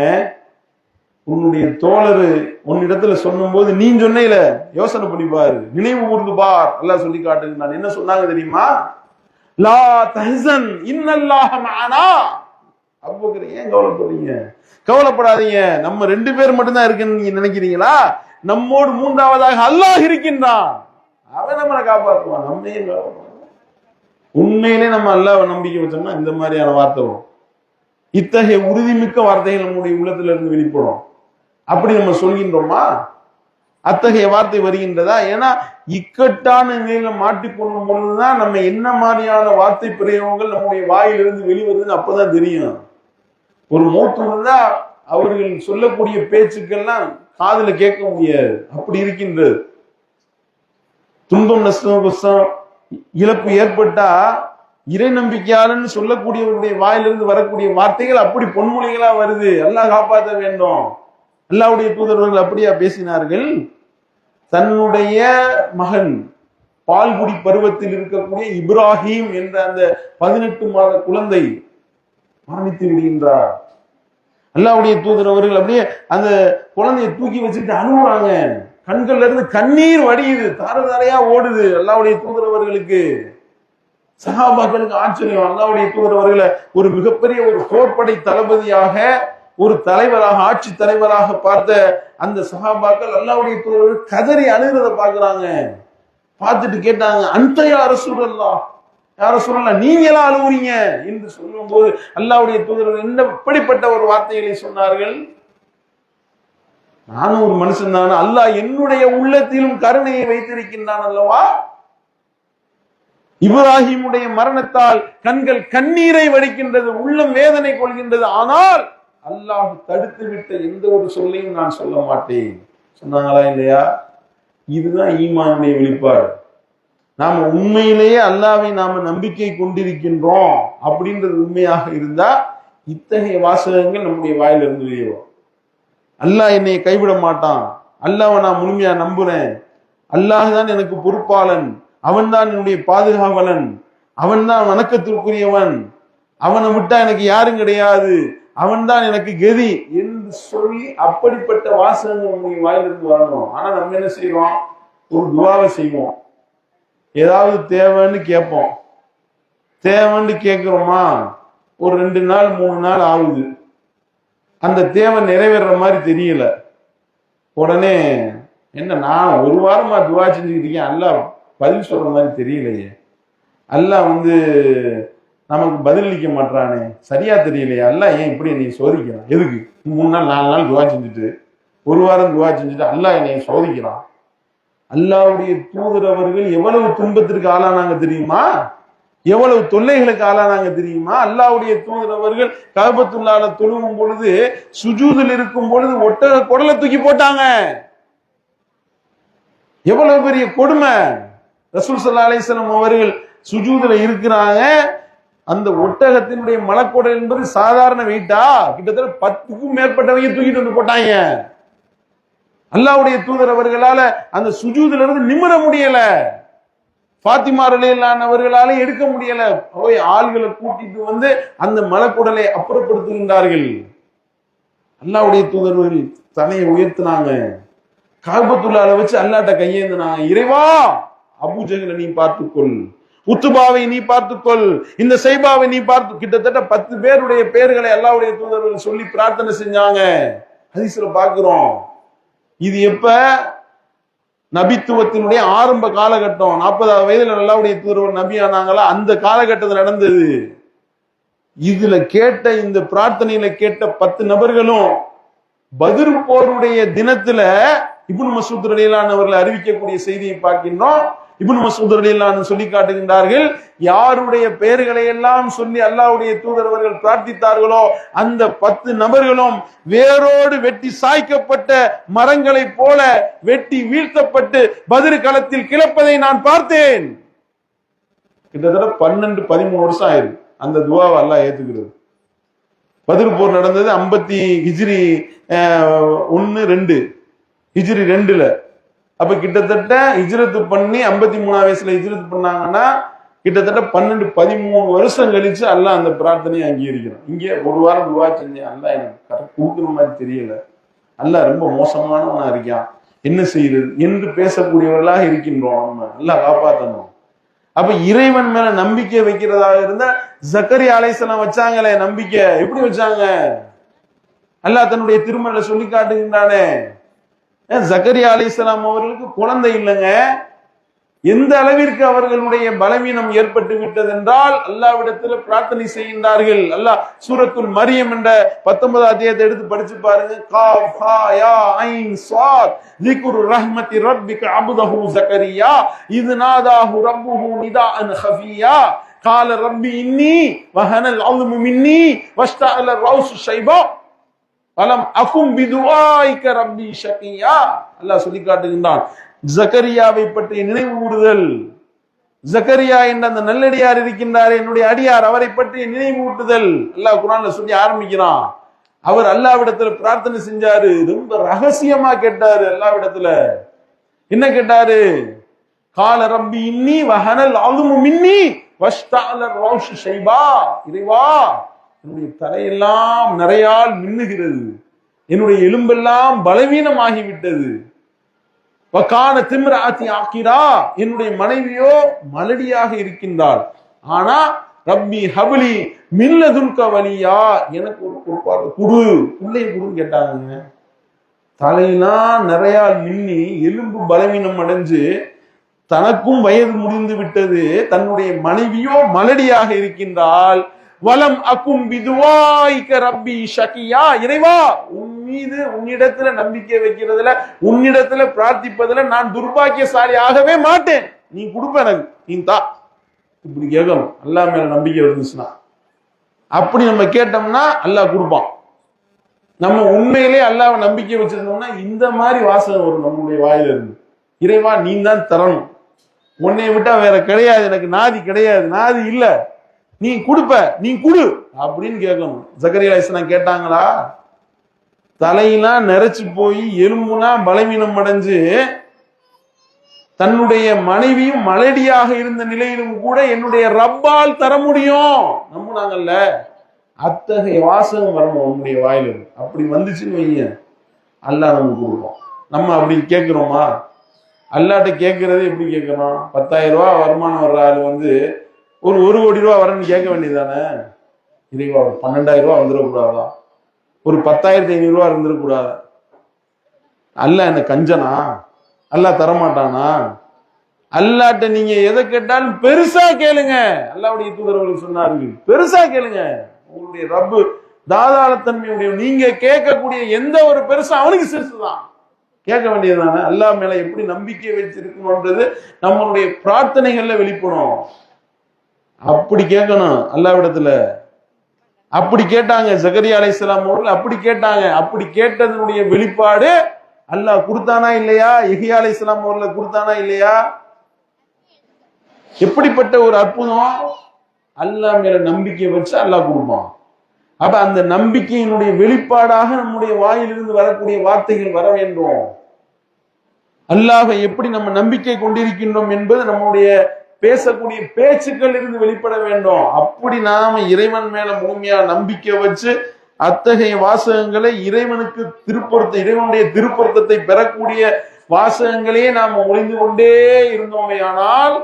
உன்னுடைய தோழர் உன்னிடத்துல சொல்லும் போது நீ சொன்னையில யோசனை பண்ணி பாரு, நினைவு கூர்ந்து பார். அல்லாஹ் சொல்லி காட்டுங்க. நான் என்ன சொன்னாங்க தெரியுமா? லா தஹ்சன் இன்னல்லாஹ மஅனா. அபூபக்கர், ஏன் கவலைப்படுறீங்க? கவலைப்படாதீங்க, நம்ம 2 பேர் மட்டும்தான் இருக்குன்னு நீங்க நினைக்கிறீங்களா? நம்மோடு 3ஆவதாக அல்லாஹ் இருக்கின்றான். அவன் நம்மளை காப்பாற்றுவான். நம்ம ஏன் கவலைப்படுறோம்? உண்மையிலே நம்ம அல்லாஹ்வை நம்பிக்கை வச்சோம்னா இந்த மாதிரியான வார்த்தை வரும். இத்தகைய உறுதிமிக்க வார்த்தைகள் நம்முடைய உள்ளத்துல இருந்து வெளிப்படும். அப்படி நம்ம சொல்கின்றோமா? அத்தகைய வார்த்தை வருகின்றதா? ஏன்னா இக்கட்டான நிலையில மாட்டிக்கொள்ளும் பொழுதுதான் நம்ம என்ன மாதிரியான வார்த்தை பிரயோகங்கள் நம்முடைய வாயிலிருந்து வெளிவருதுன்னு அப்பதான் தெரியும். ஒரு மூத்து இருந்தா அவர்கள் சொல்லக்கூடிய பேச்சுக்கள்லாம் காதுல கேட்க முடியாது. அப்படி இருக்கின்றது. துன்பம், நஷ்டம், கஷ்டம், இழப்பு ஏற்பட்டா இறை நம்பிக்கையாளன்னு சொல்லக்கூடியவருடைய வாயிலிருந்து வரக்கூடிய வார்த்தைகள் அப்படி பொன்மொழிகளா வருது. அல்லாஹ் காப்பாற்ற வேண்டும். அல்லாஹ்வுடைய தூதர்கள் அப்படியா பேசினார்கள்? தன்னுடைய மகன் பால்குடி பருவத்தில் இருக்கக்கூடிய இப்ராஹிம் என்ற அந்த 18 மாத குழந்தை மரணித்து விடுகின்றார். அல்லாஹ்வுடைய தூதர் அவர்கள் அப்படியே அந்த குழந்தையை தூக்கி வச்சுட்டு அழுகுறாங்க. கண்கள்ல இருந்து கண்ணீர் வடியுது, தார தாரையா ஓடுது. அல்லாஹ்வுடைய தூதர் அவர்களுக்கு, சஹாபாக்களுக்கு ஆச்சரியம். அல்லாஹ்வுடைய தூதர் அவர்களை ஒரு மிகப்பெரிய ஒரு போர்ப்படை தளபதியாக, ஒரு தலைவராக, ஆட்சி தலைவராக பார்த்த அந்த சஹாபாக்கள் அல்லாஹ்வுடைய தூதர் கதறி அழுகிறத பாக்குறாங்க. பார்த்துட்டு கேட்டாங்க, அந்த யா ரசூலல்லாஹ், யா ரசூலல்லாஹ் நீங்க எல்லாம் அழுகுறீங்க என்று சொல்லும் போது அல்லாஹ்வுடைய தூதர் என்ன எப்படிப்பட்ட ஒரு வார்த்தைகளை சொன்னார்கள்? நானும் ஒரு மனுஷன் தானே, அல்லாஹ் என்னுடைய உள்ளத்திலும் கருணையை வைத்திருக்கின்றான் அல்லவா? இப்ராஹிமுடைய மரணத்தால் கண்கள் கண்ணீரை வடிக்கின்றது, உள்ளம் வேதனை கொள்கின்றது. ஆனால் அல்லாஹ் தடுத்து விட்ட எந்த ஒரு சொல்லையும் நான் சொல்ல மாட்டேன் சொன்னாங்களா இல்லையா? இதுதான் ஈமானுடைய வெளிப்பாடு. நாம உண்மையிலேயே அல்லாஹ்வை நாம நம்பிக்கை கொண்டிருக்கின்றோம் அப்படின்றது உண்மையாக இருந்தா இத்தகைய வாசகங்கள் நம்முடைய வாயிலிருந்து வெளியே அல்லாஹ் என்னை கைவிட மாட்டான், அல்லாஹ்வை நான் முழுமையா நம்புறேன், அல்லாஹ் தான் எனக்கு பொறுப்பாளன், அவன் தான் என்னுடைய பாதுகாவலன், அவன் தான் வணக்கத்திற்குரியவன், அவனை விட்டா எனக்கு யாரும் கிடையாது, அவன் தான் எனக்கு கதி என்று சொல்லி அப்படிப்பட்ட வாசகங்கள் நம்முடைய வாயிலிருந்து வரணும். ஆனா நம்ம என்ன செய்வோம்? ஒரு துவாவை செய்வோம், ஏதாவது தேவைன்னு கேட்போம். தேவைன்னு கேட்கிறோமா, ஒரு 2 நாள் 3 நாள் ஆகுது, அந்த தேவை நிறைவேற மாதிரி தெரியல. உடனே என்ன, நான் 1 வாரமா துவா செஞ்சுக்கிட்டு இருக்கேன், அல்லாஹ் பதில் சொல்ற மாதிரி தெரியலையே, அல்லாஹ் நமக்கு பதிலளிக்க மாட்டானே, சரியா தெரியலையே, அல்லாஹ் ஏன் இப்படி என்னை சோதிக்கிறான்? எதுக்கு 3 நாள் 4 நாள் துவா செஞ்சுட்டு 1 வாரம் துவா செஞ்சுட்டு அல்லாஹ் என்னை சோதிக்கிறான்? அல்லாஹ்வுடைய தூதர் அவர்கள் எவ்வளவு துன்பத்திற்கு ஆளானாங்க தெரியுமா? எவ்வளவு தொல்லைகளுக்கு ஆளானாங்க தெரியுமா? அல்லாஹ்வுடைய தூதர் அவர்கள் கஅபத்துல்லாஹ்ல தொழுகும் பொழுது சுஜூதில் இருக்கும் பொழுது ஒட்டக குடலை தூக்கி போட்டாங்க. எவ்வளவு பெரிய கொடுமை! ரசூல் ஸல்லல்லாஹு அலைஹி வஸல்லம் அவர்கள் சுஜூதுல இருக்கிறாங்க, அந்த ஒட்டகத்தினுடைய மலக்குடல் என்பது சாதாரண வெயிட்டா? கிட்டத்தட்ட 10க்கும் மேற்பட்டவங்க தூக்கிட்டு வந்து போட்டாங்க. அல்லாஹ்வுடைய தூதர் அவர்களால அந்த சுஜூதுல இருந்து நிமிர முடியல, ஃபாத்திமா ரலியல்லாஹு அன்ஹா அவர்களால எடுக்க முடியல. போய் ஆள்களை கூட்டிட்டு வந்து அந்த மலக்குடலை அப்புறப்படுத்துகின்றார்கள். அல்லாஹ்வுடைய தூதர்கள் தலையை உயர்த்தினாங்க, கஅபத்துல்லாஹ்ல வச்சு அல்லாஹ்ட்ட கையேந்தினாங்க, இறைவா அபூஜஹலை நீ பார்த்துக்கொள், உத்துபாவை நீ பார்த்துக்கொள், இந்த சைபாவை நீ பார்த்து. கிட்டத்தட்ட 10 பேருடைய பெயர்களை அல்லாஹ்வுடைய தூதர்கள் சொல்லி பிரார்த்தனை செஞ்சாங்க. ஹதீஸ்ல பார்க்கிறோம். இது எப்ப? நபித்துவத்தினுடைய ஆரம்ப காலகட்டம். 40வது வயதுல அல்லாஹ்வுடைய தூதர் நபி ஆனாங்களா, அந்த காலகட்டத்தில் நடந்தது. இதுல கேட்ட, இந்த பிரார்த்தனையில கேட்ட 10 நபர்களும் பத்ர் போருடைய தினத்துல இப்னு மஸ்ஊத் ரலியல்லாஹு அன்ஹு அவர்கள் அறிவிக்கக்கூடிய செய்தியை பார்க்கின்றோம். இப்னு மஸ்ஊத் ரலியல்லாஹு அன்ஹு சொல்லி காட்டுகின்றார்கள், யாருடைய பெயர்களை எல்லாம் சொல்லி அல்லாஹ்வுடைய தூதர் அவர்கள் பிரார்த்தித்தார்களோ அந்த 10 நபர்களும் வேரோடு வெட்டி சாய்க்கப்பட்ட மரங்களைப் போல வெட்டி வீழ்த்தப்பட்டு பத்ர் களத்தில் கிளப்பதை நான் பார்த்தேன். கிட்டத்தட்ட 12-13 வருஷம் ஆயிருக்கு அந்த துவாவை அல்லாஹ் ஏத்துக்கிறது. பத்ர் போர் நடந்தது 50 ஹிஜ்ரி 1-2 ஹிஜ்ரி 2ல. அப்ப கிட்டத்தட்ட ஹிஜ்ரத் பண்ணி 53 வயசுல ஹிஜ்ரத் பண்ணாங்கன்னா கிட்டத்தட்ட 12-13 வருஷம் கழிச்சு அல்லாஹ் அந்த பிரார்த்தனையை அங்கீகரிக்கிறான். இங்கே 1 வாரம் துவா செஞ்சேன், அல்லாஹ் எனக்கு கரெக்ட் கொடுக்குற மாதிரி தெரியல, அல்லாஹ் ரொம்ப மோசமானவனா இருக்கான், என்ன செய்யறது என்று பேசக்கூடியவர்களாக இருக்கின்றோம். நம்ம அல்லாஹ் காப்பாற்றணும். அப்ப இறைவன் மேல நம்பிக்கை வைக்கிறதாக இருந்தா ஜக்கரியா அலைஹிஸ்ஸலாம் வச்சாங்களே நம்பிக்கை, எப்படி வச்சாங்க? அல்லாஹ் தன்னுடைய திருமறையில சொல்லி காட்டுகின்றானே, ஜக்கரியா அலைஹிஸ்ஸலாம் அவர்களுக்கு குழந்தை இல்லைங்க. எந்த அளவிற்கு அவர்களுடைய பலவீனம் ஏற்பட்டு விட்டது என்றால் அல்லாஹ்விடத்தில் பிரார்த்தனை செய்கின்றார்கள். அல்லாஹ் சூரத்துல் மரியம் என்ற 19வது அத்தியாயத்தை எடுத்து படிச்சு பாருங்க. காஃப் ஹா யா ஐன் ஸாத் ذிக்ரு ரஹ்மத்தி ரப்பிக அப்தஹு ஜக்கரியா இத் நாதாஹு ரப்புஹு நிதாஅன் ஹஃபியா قال ربي إني وهن العظم مني واشتعل الرأس شيبا ولم أكن بدعائك ربي شقيا. அல்லாஹ் சொல்லி காட்டுகின்றான், ஜக்கரியாவை பற்றிய நினைவு ஊட்டுதல். ஜக்கரியா என்ற அந்த நல்லடியார் இருக்கின்றார், என்னுடைய அடியார், அவரை பற்றிய நினைவு ஊட்டுதல் அல்லாஹ் குர்ஆன்ல சொல்லி ஆரம்பிக்கிறான். அவர் அல்லாஹ்விடத்துல பிரார்த்தனை செஞ்சாரு, ரொம்ப ரகசியமா கேட்டாரு. அல்லாஹ்விடத்துல என்ன கேட்டாரு? கால ரப்பி இன்னி வஹனல் அல்மு மின்னி வஷ்தஅல ரௌஷு ஷைபா. இறைவா, என்னுடைய தலையெல்லாம் நிறையால் மின்னுகிறது, என்னுடைய எலும்பெல்லாம் பலவீனமாகிவிட்டது. வகான திம்ராத்தி ஆக்கிரா, என்னுடைய மனைவியோ மலடியாக இருக்கின்றாள். ஆனா ரப்பி ஹப்லி மின் லதுன்க வலியா, எனக்கு ஒரு குடு, பிள்ளை குடுன்னு கேட்டாங்க. தலையெல்லாம் நிறையால் மின்னி எலும்பு பலவீனம் அடைஞ்சு தனக்கும் வயது முடிந்து விட்டது, தன்னுடைய மனைவியோ மலடியாக இருக்கின்றாள். வலம் அக்கும் பிதுவாய்க ரப்பி ஷகியா, இறைவா உன் மீது உன்னிடத்துல நம்பிக்கை வைக்கிறதுல, உன்னிடத்துல பிரார்த்திப்பதுல நான் துர்பாக்கியசாலி ஆகவே மாட்டேன், நீ கொடுப்ப எனக்கு, நீ தா. இப்படி கேட்கணும். அல்லாஹ் மேல நம்பிக்கை இருந்துச்சுன்னா அப்படி நம்ம கேட்டோம்னா அல்லாஹ் கொடுப்பான். நம்ம உண்மையிலே அல்லாஹ்வை நம்பிக்கை வச்சிருந்தோம்னா இந்த மாதிரி வாசகம் வரும் நம்முடைய வாயில இருந்து. இறைவா நீ தான் தரணும், உன்னை விட்டா வேற கிடையாது, எனக்கு நாதி கிடையாது, நாதி இல்ல, நீ கொடுப்ப, நீ குடு அப்படின்னு கேட்கணும். ஜக்கரியா அலைஹிஸ்ஸலாம் கேட்டாங்களா? தலையெல்லாம் நிறைச்சு போய் எலும்புனா பலவீனம் அடைஞ்சு தன்னுடைய மனைவியும் மலடியாக இருந்த நிலையிலும் கூட என்னுடைய ரப்பால் தர முடியும் நம்புனாங்கல்ல. அத்தகைய வாசகம் வரணும் உன்னுடைய வாயில. அப்படி வந்துச்சுன்னு வைங்க, அல்லாஹ் நமக்கு கொடுப்போம். நம்ம அப்படி கேட்கிறோமா? அல்லாட்ட கேட்கறது எப்படி கேட்கணும்? 10,000 ரூபாய் வருமானம் வர்ற ஆள் ஒரு 1 கோடி ரூபாய் வரணும்னு கேட்க வேண்டியதானே? இறைவா 12,000 ரூபாய் வந்துடக்கூடாதா? ஒரு 10,500 ரூபாய் இருந்துடக்கூடாது? அல்லாஹ் என்ன கஞ்சனா? அல்லாஹ் தரமாட்டானா? அல்லாட்ட நீங்க எதை கேட்டாலும் பெருசா கேளுங்க. அல்லாஹ்வுடைய தூதர்கள் சொன்னார்கள், பெருசா கேளுங்க. உங்களுடைய ரப்பு தாதாளத்தன்மையுடைய நீங்க கேட்கக்கூடிய எந்த ஒரு பெருசா அவனுக்கு சிறுசுதான். கேட்க வேண்டியதுதானே? அல்லாஹ் மேல எப்படி நம்பிக்கை வச்சிருக்கணும்ன்றது நம்மளுடைய பிரார்த்தனைகள்ல வெளிப்படும். அப்படி கேட்கணும் அல்லாஹ்விடத்துல. அப்படி கேட்டாங்க ஜக்கரியா அலைஹிஸ்ஸலாம் அவர்கள், அப்படி கேட்டாங்க. அப்படி கேட்டதனுடைய வெளிப்பாடு அல்லாஹ் கொடுத்தானா இல்லையா? யஹ்யா அலைஹிஸ்ஸலாம் அவர்களை கொடுத்தானா இல்லையா? எப்படிப்பட்ட ஒரு அற்புதம்! அல்லாஹ் மேல நம்பிக்கை வச்சு அல்லாஹ் கொடுப்பான். அப்ப அந்த நம்பிக்கையினுடைய வெளிப்பாடாக நம்முடைய வாயிலிருந்து வரக்கூடிய வார்த்தைகள் வர வேண்டும். அல்லாஹை எப்படி நம்ம நம்பிக்கை கொண்டிருக்கின்றோம் என்பது நம்முடைய பேசக்கூடிய பேச்சுக்கள் இருந்து வெளிப்பட வேண்டும். அப்படி நாம இறைவன் மேல முழுமையா நம்பிக்கை வச்சு அத்தகைய வாசகங்களை இறைவனுக்கு இறைவனுடைய திருப்பொருத்தத்தை பெறக்கூடிய வாசகங்களே நாம ஒளிந்து கொண்டே இருந்தோமே ஆனால்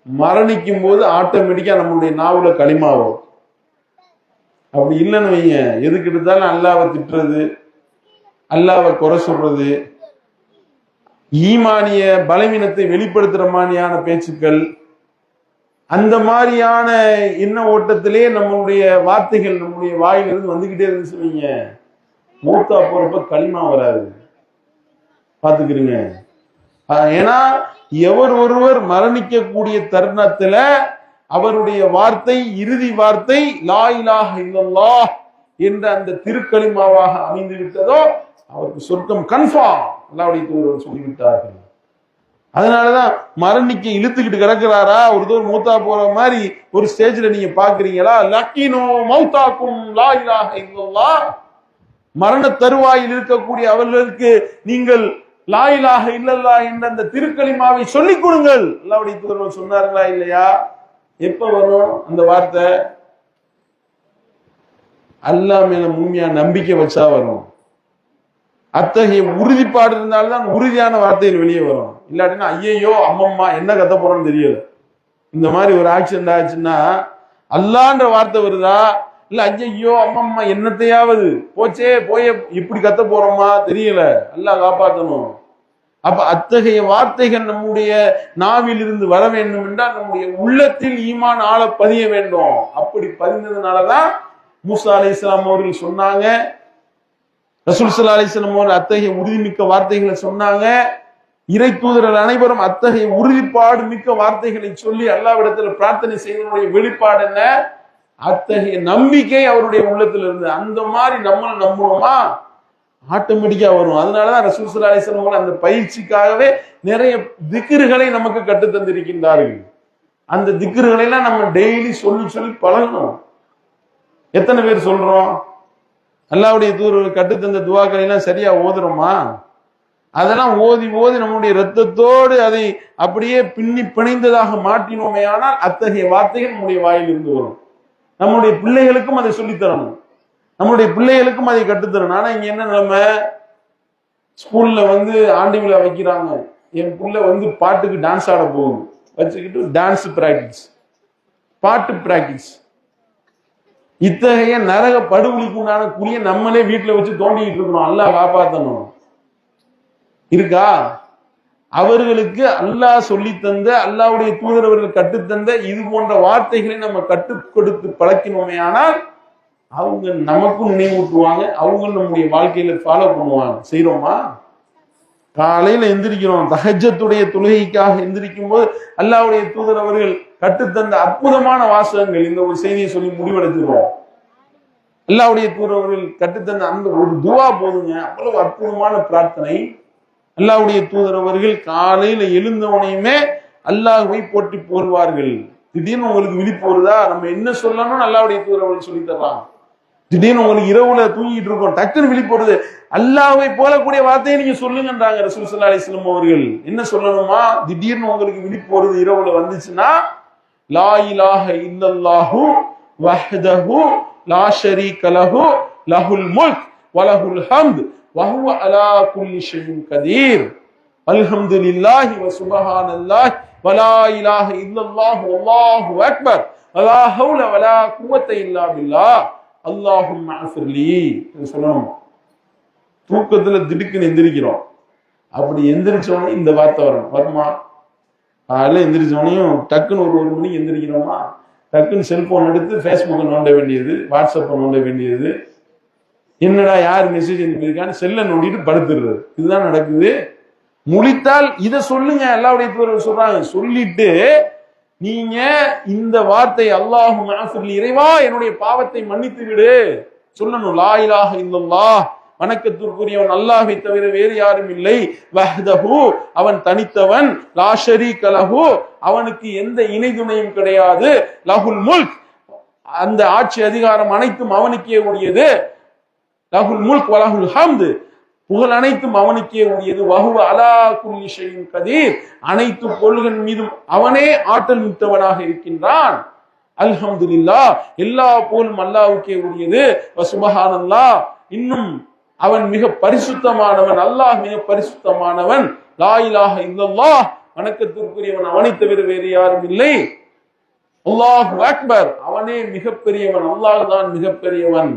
மரணிக்கும் போது ஆட்டோமேட்டிக்கா நம்மளுடைய நாவுல களிமா வரும். அப்படி இல்லைன்னு வைங்க, எதுக்கு எடுத்தாலும் அல்லாஹ்வை திட்டுறது, அல்லாஹ்வை குறை சொல்றது, ஈமானிய பலவீனத்தை வெளிப்படுத்துற மாதிரியான பேச்சுக்கள், அந்த மாதிரியான எண்ண ஓட்டத்திலே நம்மளுடைய வார்த்தைகள் நம்முடைய வாயிலிருந்து வந்துகிட்டே இருந்துச்சு வைங்க, மூத்தா போறப்ப களிமா வராது. பாத்துக்கிறீங்க. ஏன்னா எவர் ஒருவர் மரணிக்கக்கூடிய தருணத்துல அவருடைய வார்த்தை இறுதி வார்த்தை லா இலாஹ இல்லல்லாஹ் என்ற அந்த திருக்களிமாவாக அமைந்து விட்டதோ அவருக்கு சொர்க்கம் கன்ஃபார்ம். அல்லாஹ்வுடைய தூதர் சொல்லிவிட்டார்கள். அதனாலதான் மரணிக்க இழுத்துக்கிட்டு கிடக்கிறாரா ஒரு மூத்தா போற மாதிரி ஒரு ஸ்டேஜ்ல நீங்க பாக்குறீங்களா? லக்கினோ மௌத்தாக்கும் லா இலாஹ இல்லல்லாஹ், மரண தருவாயில் இருக்கக்கூடிய அவர்களுக்கு நீங்கள் லா இலாஹ இல்லல்லாஹ் என்ற அந்த திருக்களிமாவை சொல்லிக் கொடுங்கள். அல்லாஹ்வுடைய தூதர் சொன்னார்களா இல்லையா? எப்ப வரும் அந்த வார்த்தை? அல்லாஹ் மேல முழுமையா நம்பிக்கை வச்சா வரும். அத்தகைய உறுதிப்பாடு இருந்தால்தான் உறுதியான வார்த்தைகள் வெளியே வரும். இல்லாட்டினா ஐயையோ அம்மம்மா என்ன கத்த போறோம்னு தெரியல. இந்த மாதிரி ஒரு ஆக்சிடென்ட் ஆச்சுன்னா அல்லான்ற வார்த்தை வருதா, இல்ல ஐயையோ அம்மம்மா என்னத்தையாவது போச்சே போய இப்படி கத்த போறோமா தெரியல, அல்லாஹ் காப்பாற்றணும். அப்ப அத்தகைய வார்த்தைகள் நம்முடைய நாவில் இருந்து வர வேண்டும் என்றால் நம்முடைய உள்ளத்தில் ஈமான் ஆழ பதிய வேண்டும். அப்படி பதிந்ததுனாலதான் மூசா அலைஹிஸ்ஸலாம் அவர்கள் சொன்னாங்க, ரசூல் ஸல்லல்லாஹு அலைஹி வஸல்லம் அவர்கள் அத்தகைய உறுதிமிக்க வார்த்தைகளை சொன்னாங்க. இறை தூதர்கள் அனைவரும் அத்தகைய உறுதிப்பாடு மிக்க வார்த்தைகளை சொல்லி அல்லாஹ்விடத்துல பிரார்த்தனை செய்வதனுடைய வெளிப்பாடு என்ன? அத்தகைய நம்பிக்கை அவருடைய உள்ளத்துல இருந்து. அந்த மாதிரி நம்ம நம்புவோமா ஆட்டோமேட்டிக்கா வரும். அதனாலதான் ரசூல் ஸல்லல்லாஹு அலைஹி வஸல்லம் அவர்கள் அந்த பயிற்சிக்காகவே நிறைய திக்ருகளை நமக்கு கற்று தந்திருக்கின்றார்கள். அந்த திக்ருகளை எல்லாம் நம்ம டெய்லி சொல்லி சொல்லி பழகணும். எத்தனை பேர் சொல்றோம்? அல்லாஹ்வுடைய தூதர்கள் கற்றுத்தந்த துவாக்களை எல்லாம் சரியா ஓதுறோமா? அதெல்லாம் ஓதி ஓதி நம்முடைய ரத்தத்தோடு அதை அப்படியே பின்னி பிணைந்ததாக மாற்றினோமே ஆனால் அத்தகைய வார்த்தைகள் நம்முடைய வாயில் இருந்து வரும். நம்முடைய பிள்ளைகளுக்கும் அதை சொல்லித்தரணும், நம்முடைய பிள்ளைகளுக்கும் அதை கற்றுத்தரணும். ஆனா இங்க என்ன நிலைமை? ஸ்கூல்ல ஆண்டு விழா வைக்கிறாங்க, என் பிள்ளை பாட்டுக்கு டான்ஸ் ஆட போகுது, வச்சுக்கிட்டு டான்ஸ் பிராக்டிஸ், பாட்டு பிராக்டிஸ். இத்தகைய நரக படுகொலிக்கு உண்டான குழியை நம்மளே வீட்டுல வச்சு தோண்டிக்கிட்டு இருக்கணும். அல்லாஹ் காப்பாற்றணும். இருக்கா? அவர்களுக்கு அல்லாஹ் சொல்லி தந்த, அல்லாஹ்வுடைய தூதரவர்கள் கற்றுத்தந்த இது போன்ற வார்த்தைகளை நம்ம கற்றுக் கொடுத்து பழக்கினோமே ஆனால் அவங்க நமக்கும் நினைவூட்டுவாங்க, அவங்க நம்முடைய வாழ்க்கையில ஃபாலோ பண்ணுவாங்க. செய்யறோமா? காலையில எந்திரிக்கிறோம், தஹஜ்ஜத்துடைய தொழுகைக்காக எந்திரிக்கும் போது அல்லாஹ்வுடைய தூதர் அவர்கள் கற்றுத்தந்த அற்புதமான வாசகங்கள். இந்த ஒரு செய்தியை சொல்லி முடிவெடுத்துருவோம். அல்லாஹ்வுடைய தூதர் அவர்கள் கற்றுத்தந்த அந்த ஒரு துவா போதுங்க, அவ்வளவு அற்புதமான பிரார்த்தனை. அல்லாஹ்வுடைய தூதர் அவர்கள் காலையில எழுந்தவனையுமே அல்லாஹ்வை போற்றி போர்வார்கள். திடீர்னு உங்களுக்கு விழிப்பு வருதா, நம்ம என்ன சொல்லணும்னு அல்லாஹ்வுடைய தூதர் அவர்கள் சொல்லி தர்றாங்க. திடீர்னு உங்களுக்கு இரவுல தூங்கிட்டு இருக்கோம், டக்குன்னு விழிப்பு வருது, அல்லாஹ்வை போலக்கூடிய வார்த்தையை நீங்க சொல்லுங்கன்றாங்க ரசூல் ஸல்லல்லாஹு அலைஹி வஸல்லம் அவர்கள். என்ன சொல்லணுமா, திடீர்னு உங்களுக்கு விழிப்பு வருது இரவுல வந்துச்சுன்னா, லா இலாஹ இல்லல்லாஹு வஹ்தஹு லா ஷரீக லஹு லஹுல் முல்க் வ லஹுல் ஹம்த் வ ஹுவ அலா குல்லி ஷைஇன் கதீர் அல்ஹம்துலில்லாஹி வ சுப்ஹானல்லாஹி வ லா இலாஹ இல்லல்லாஹு வல்லாஹு அக்பர் வ லா ஹவுல வ லா குவத்த இல்லா பில்லாஹ் அல்லாஹும்ம அஃபிர்லி சொல்லணும். தூக்கத்துல திடுக்குன்னு எந்திரிக்கிறோம், அப்படி எந்திரிச்சோடனே இந்த வார்த்தை வரும். வருமா? காலையில் எந்திரிச்சோடனையும் டக்குன்னு ஒரு மணிக்கு எந்திரிக்கிறோமா, டக்குன்னு செல்போன் எடுத்து ஃபேஸ்புக்கை நோண்ட வேண்டியது, வாட்ஸ்அப்பை நோண்ட வேண்டியது, என்னடா யார் மெசேஜ் அனுப்பியிருக்கான்னு செல்லை நோண்டிட்டு படுத்துடுறது. இதுதான் நடக்குது. முழித்தால் இதை சொல்லுங்க, அல்லாஹ்வுடைய தூதர் சொல்றாங்க. சொல்லிட்டு நீங்க இந்த வார்த்தை அல்லாஹும்ம அஃபிர்லி, இறைவா என்னுடைய பாவத்தை மன்னித்து விடு சொல்லணும். லா இலாஹ இல்லல்லாஹ், வணக்கத்திற்குரியவன் அல்லாஹ்வை தவிர வேறு யாரும் இல்லை, வஹ்தஹு அவன் தனித்தவன், லா ஷரீக லஹு அவனுக்கு எந்த இணை துணையும் கிடையாது, லஹுல் முல்க் அந்த ஆட்சி அதிகாரம் அனைத்தும் அவனுக்கே உரியது, லஹுல் முல்க் வ லஹுல் ஹம்த் புகழ் அனைத்தும் அவனுக்கே உரியது, வஹுவ அலா குல்லி ஷைஇன் கதீர் அனைத்து பொருள்கள் மீதும் அவனே ஆற்றல் மிக்கவனாக இருக்கின்றான், அல்ஹம்துலில்லாஹ் எல்லா புகழும் அல்லாஹ்வுக்கே உரியது, வ சுப்ஹானல்லாஹ் இன்னும் அவன் மிக பரிசுத்தமானவன், அல்லாஹ் மிக பரிசுத்தமானவன், லா இலாஹ இல்லல்லாஹ் வணக்கத்திற்குரியவன் அவனை தவிர வேறு யாரும் இல்லை, அல்லாஹு அக்பர் அவனே மிகப்பெரியவன், அல்லாஹ் தான் மிகப்பெரியவன்,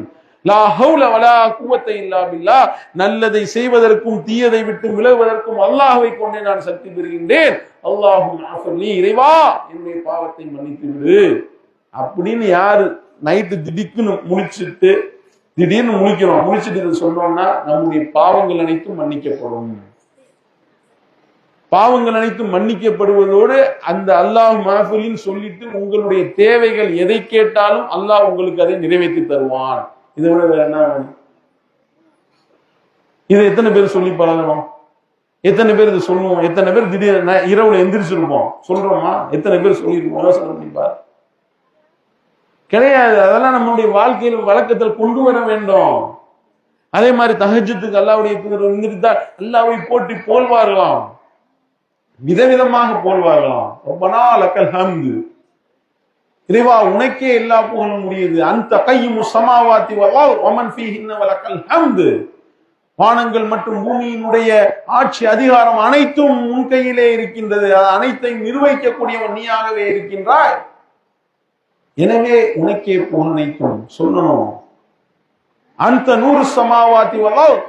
லா ஹவுல வலா குவத்த இல்லா பில்லாஹ் நல்லதை செய்வதற்கும் தீயதை விட்டு விலகுவதற்கும் அல்லாஹ்வை கொண்டே நான் சக்தி பெறுகின்றேன், அல்லாஹும்ம அஃபிர்லி இறைவா என்னுடைய பாவத்தை மன்னித்து விடு அப்படின்னு யாரு நைட்டு திடீர்னு முழிச்சிட்டு திடீர்னு முழிக்கிறோம், முழிச்சிட்டு சொன்னோம்னா நம்முடைய பாவங்கள் அனைத்தும் மன்னிக்கப்படும். பாவங்கள் அனைத்தும் மன்னிக்கப்படுவதோடு அந்த அல்லாஹ் மஃபூலின்னு சொல்லிட்டு உங்களுடைய தேவைகள் எதை கேட்டாலும் அல்லாஹ் உங்களுக்கு அதை நிறைவேற்றி தருவான். இதை விட வேற என்ன வேணும்? இதை எத்தனை பேர் சொல்லி பழகணும்? எத்தனை பேர் இதை சொல்லுவோம்? எத்தனை பேர் திடீர்னு இரவுல எந்திரிச்சிருப்போம் சொல்றோமா? எத்தனை பேர் சொல்லிருப்போம்? யோசனை பண்ணிப்பார். கிடையாது. அதெல்லாம் நம்மளுடைய வாழ்க்கையில் வழக்கத்தில் கொண்டு வர வேண்டும். அதே மாதிரி தஹஜ்ஜுதுக்கு அல்லாஹ்வுடைய தூதர் எந்திரித்தால் அல்லாஹ்வை போற்றி போல்வார்களாம், விதவிதமாக போல்வார்களாம். ரப்பனா லக்கல் ஹம்து இறைவா உனக்கே எல்லா புகழும் முடியுது, அந்த கையுமு சமாவாத்தி வமன் ஃபீஹின்ன வலக்கல் ஹம்து வானங்கள் மற்றும் பூமியினுடைய ஆட்சி அதிகாரம் அனைத்தும் உன் கையிலே இருக்கின்றது, அனைத்தையும் நிர்வகிக்கக்கூடியவன் நீயாகவே இருக்கின்றாய், எனவே உனக்கே புகழ் அனைத்தும் சொல்லணும். அந்த நூறு சமாவாத்தி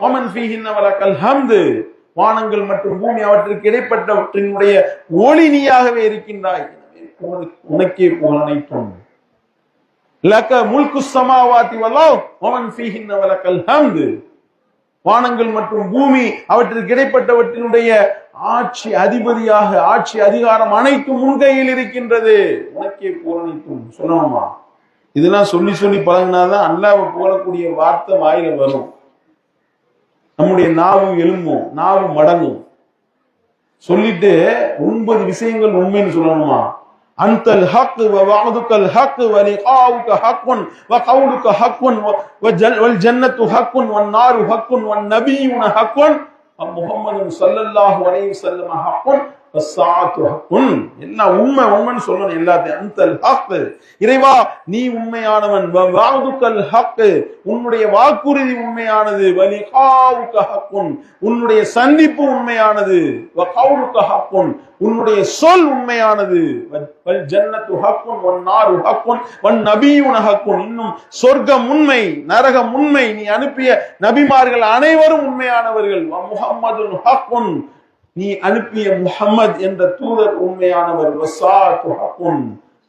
வமன் ஃபீஹின்ன வலக்கல் ஹம்து வானங்கள் மற்றும் பூமி அவற்றிற்கு இடைப்பட்டவற்றினுடைய ஒளி நீயாகவே இருக்கின்றாய், உனக்கே புகழ் அனைத்தும். லக முல்கு ஸமாவாதி வமன் ஃபீஹின்ன வலக்கல் ஹம்து வானங்கள் மற்றும் பூமி அவற்றிற்கு இடைப்பட்டவற்றினுடைய ஆட்சி அதிபதியாக ஆட்சி அதிகாரம் அனைத்தும் உன் கையில் இருக்கின்றது, உனக்கே புகழ் அனைத்தும் சொல்லணுமா? இதெல்லாம் சொல்லி சொல்லி பழகினாதான் அல்லாஹ்வை புகழக்கூடிய வார்த்தை வாயில வரும். நம்முடைய நாவும் எலும்பும் நாவும் மடங்கும். சொல்லிட்டு 9 விஷயங்கள் உண்மைன்னு சொல்லணுமா? அன்தல் ஹக் வ வஅதுகல் ஹக் வ லிகாவுக ஹக்குன் வ கவுலுக ஹக்குன் வல் ஜன்னத்து ஹக்குன் வன் நாரு ஹக்குன் வன் நபியுன ஹக்குன் வ முஹம்மது ஸல்லல்லாஹு அலைஹி வஸல்லம் ஹக்குன் வஸ்ஸாஅத்து ஹக்குன். எல்லாம் உண்மை உண்மைன்னு சொல்லணும் எல்லாத்தையும். அன்தல் ஹக் இறைவா நீ உண்மையானவன், வ வஅதுகல் ஹக் உன்னுடைய வாக்குறுதி உண்மையானது, வ லிகாவுக ஹக்குன் உன்னுடைய சந்திப்பு உண்மையானது, வ கவுலுக ஹக்குன் உன்னுடைய சொல் உண்மையானது, வல் ஜன்னத்து ஹக்குன் வன் நாரு ஹக்குன் வன் நபியுன ஹக்குன் இன்னும் சொர்க்கம் உண்மை நரகம் உண்மை, நீ அனுப்பிய நபிமார்கள் அனைவரும் உண்மையானவர்கள், வ முஹம்மதுன் ஹக்குன் நீ அனுப்பிய முஹம்மது என்ற தூதர் உண்மையானவர், வஸ்ஸாஅத்து ஹக்குன்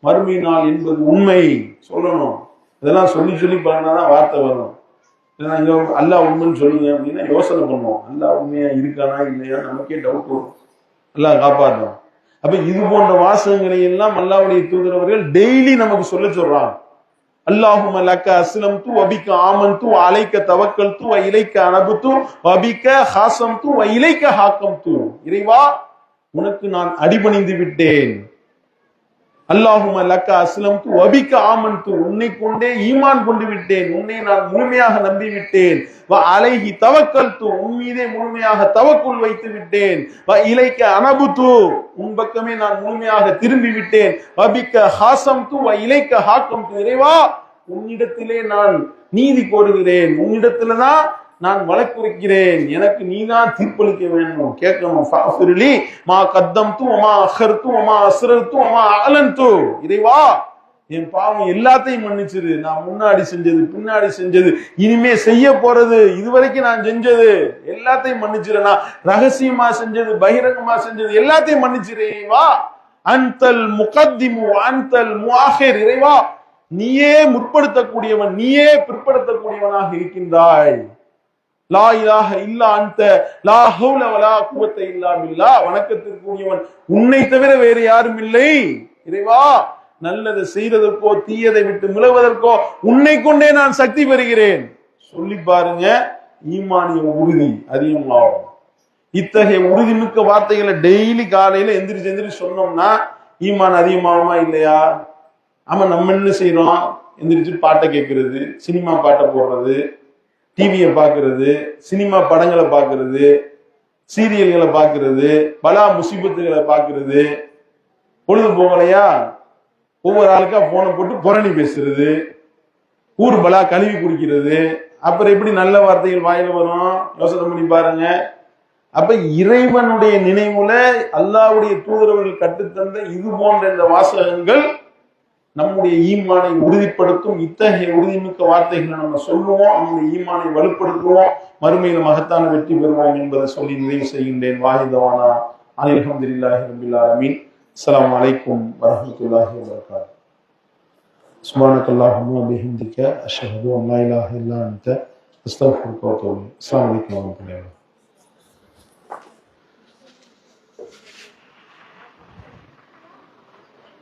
மறுமை நாள் என்பது உண்மை சொல்லணும். இதெல்லாம் சொல்லி சொல்லி பண்ணாதான் வார்த்தை வரும். இங்க அல்லாஹ் உண்மைன்னு சொல்லுங்க அப்படின்னா யோசனை பண்ணுவோம். அல்லாஹ் உண்மையா இருக்கானா இல்லையா நமக்கே டவுட் வரும். அல்லாஹ் காப்பாற்றும். அப்ப இது போன்ற வாசகங்களை எல்லாம் அல்லாஹ்வுடைய தூதர் அவர்கள் டெய்லி நமக்கு சொல்றாங்க. அல்லாஹும்ம லக்க அஸ்லம்து வபிக ஆமன்து அலைக்க தவக்கல்து வ இலைக்க அனபுது வபிக ஹாசம்து வ இலைக்க ஹாக்கம்து. இறைவா, உனக்கு நான் அடிபணிந்து விட்டேன். அல்லாஹும்ம லக்க அஸ்லம்து வபிக ஆமன்து, உன்னை கொண்டே ஈமான் கொண்டு விட்டேன், உன்னை நான் முழுமையாக நம்பி விட்டேன். வ அலைஹி தவக்கல்து, உன் மீதே முழுமையாக தவக்குள் வைத்து விட்டேன். வ இலைக்க அனபுது, உன் பக்கமே நான் முழுமையாக திரும்பி விட்டேன். வபிக ஹாசம்து வ இலைக்க ஹாக்கம்து. இறைவா, உன்னிடத்திலே நான் நீதி கோருகிறேன், உன்னிடத்துலதான் நான் வழக்குரைக்கிறேன், எனக்கு நீதான் தீர்ப்பளிக்க வேண்டும், கேட்கணும். ஃபாஃபிர்லி மா கத்தம்து வமா அஹர்து வமா அஸ்ரர்து வமா அலன்து. இறைவா, என் பாவம் எல்லாத்தையும் மன்னிச்சிரு. நான் முன்னாடி செஞ்சது, பின்னாடி செஞ்சது, இனிமே செய்ய போறது, இதுவரைக்கும் நான் செஞ்சது எல்லாத்தையும் மன்னிச்சிரு. நான் ரகசியமா செஞ்சது, பகிரங்கமா செஞ்சது எல்லாத்தையும் மன்னிச்சிரு. இறைவா, அன்தல் முகத்திமு அன்தல் முஆஹிர். இறைவா, நீயே முற்படுத்தக்கூடியவன், நீயே பிற்படுத்தக்கூடியவனாக இருக்கின்றாய். லா இலாஹ இல்லா அன்த லா ஹவுல வலா குவத்த இல்லா பில்லாஹ். வணக்கத்திற்குரியவன் உன்னை தவிர வேறு யாரும் இல்லை. இறைவா, நல்லதை செய்யறதற்கோ தீயதை விட்டு விலகுவதற்கோ உன்னை கொண்டே நான் சக்தி பெறுகிறேன். சொல்லி பாருங்க, ஈமானிய உறுதி அதிகமாகும். இத்தகைய உறுதிமிக்க வார்த்தைகளை டெய்லி காலையில எந்திரிச்சு சொன்னோம்னா ஈமான் அதிகமாகுமா இல்லையா? ஆமா, நம்ம என்ன செய்யறோம்? எந்திரிச்சு பாட்டை கேட்கறது, சினிமா பாட்டை போடுறது, டிவியை பார்க்கறது, சினிமா படங்களை பார்க்கறது, சீரியல்களை பார்க்கறது, பலா முசிபத்துகளை பார்க்கறது. பொழுது போகலையா ஒவ்வொரு ஆளுக்கா போனை போட்டு புரணி பேசுறது, ஊர் பலா கழுவி குடிக்கிறது. அப்புறம் எப்படி நல்ல வார்த்தைகள் வாயில வரும்? யோசனை பண்ணி பாருங்க. அப்ப இறைவனுடைய நினைவுல அல்லாஹ்வுடைய தூதரவர்கள் கற்றுத்தந்த இது போன்ற இந்த வாசகங்கள் நம்முடைய ஈமானை உறுதிப்படுத்தும். இத்தகைய உறுதிமிக்க வார்த்தைகளை நம்ம சொல்லுவோம், நம்முடைய ஈமானை வலுப்படுத்துவோம், மறுமையில மகத்தான வெற்றி பெறுவோம் என்பதை சொல்லி நிறைவு செய்கின்றேன். வாஹிதவானா அல்ஹம்துலில்லாஹி ரப்பில் ஆலமீன். அஸ்ஸலாமு அலைக்கும் வரஹ்மத்துல்லாஹி வபரகாத்துஹு. சுப்ஹானக்கல்லாஹும்ம வ பிஹம்திக அஷ்ஹது அன் லா இலாஹா இல்லா அன்த அஸ்தக்ஃபிருக வ அத்தூபு இலைக். அஸ்ஸலாமு அலைக்கும் வரஹ்மத்துல்லாஹி வபரகாத்துஹு.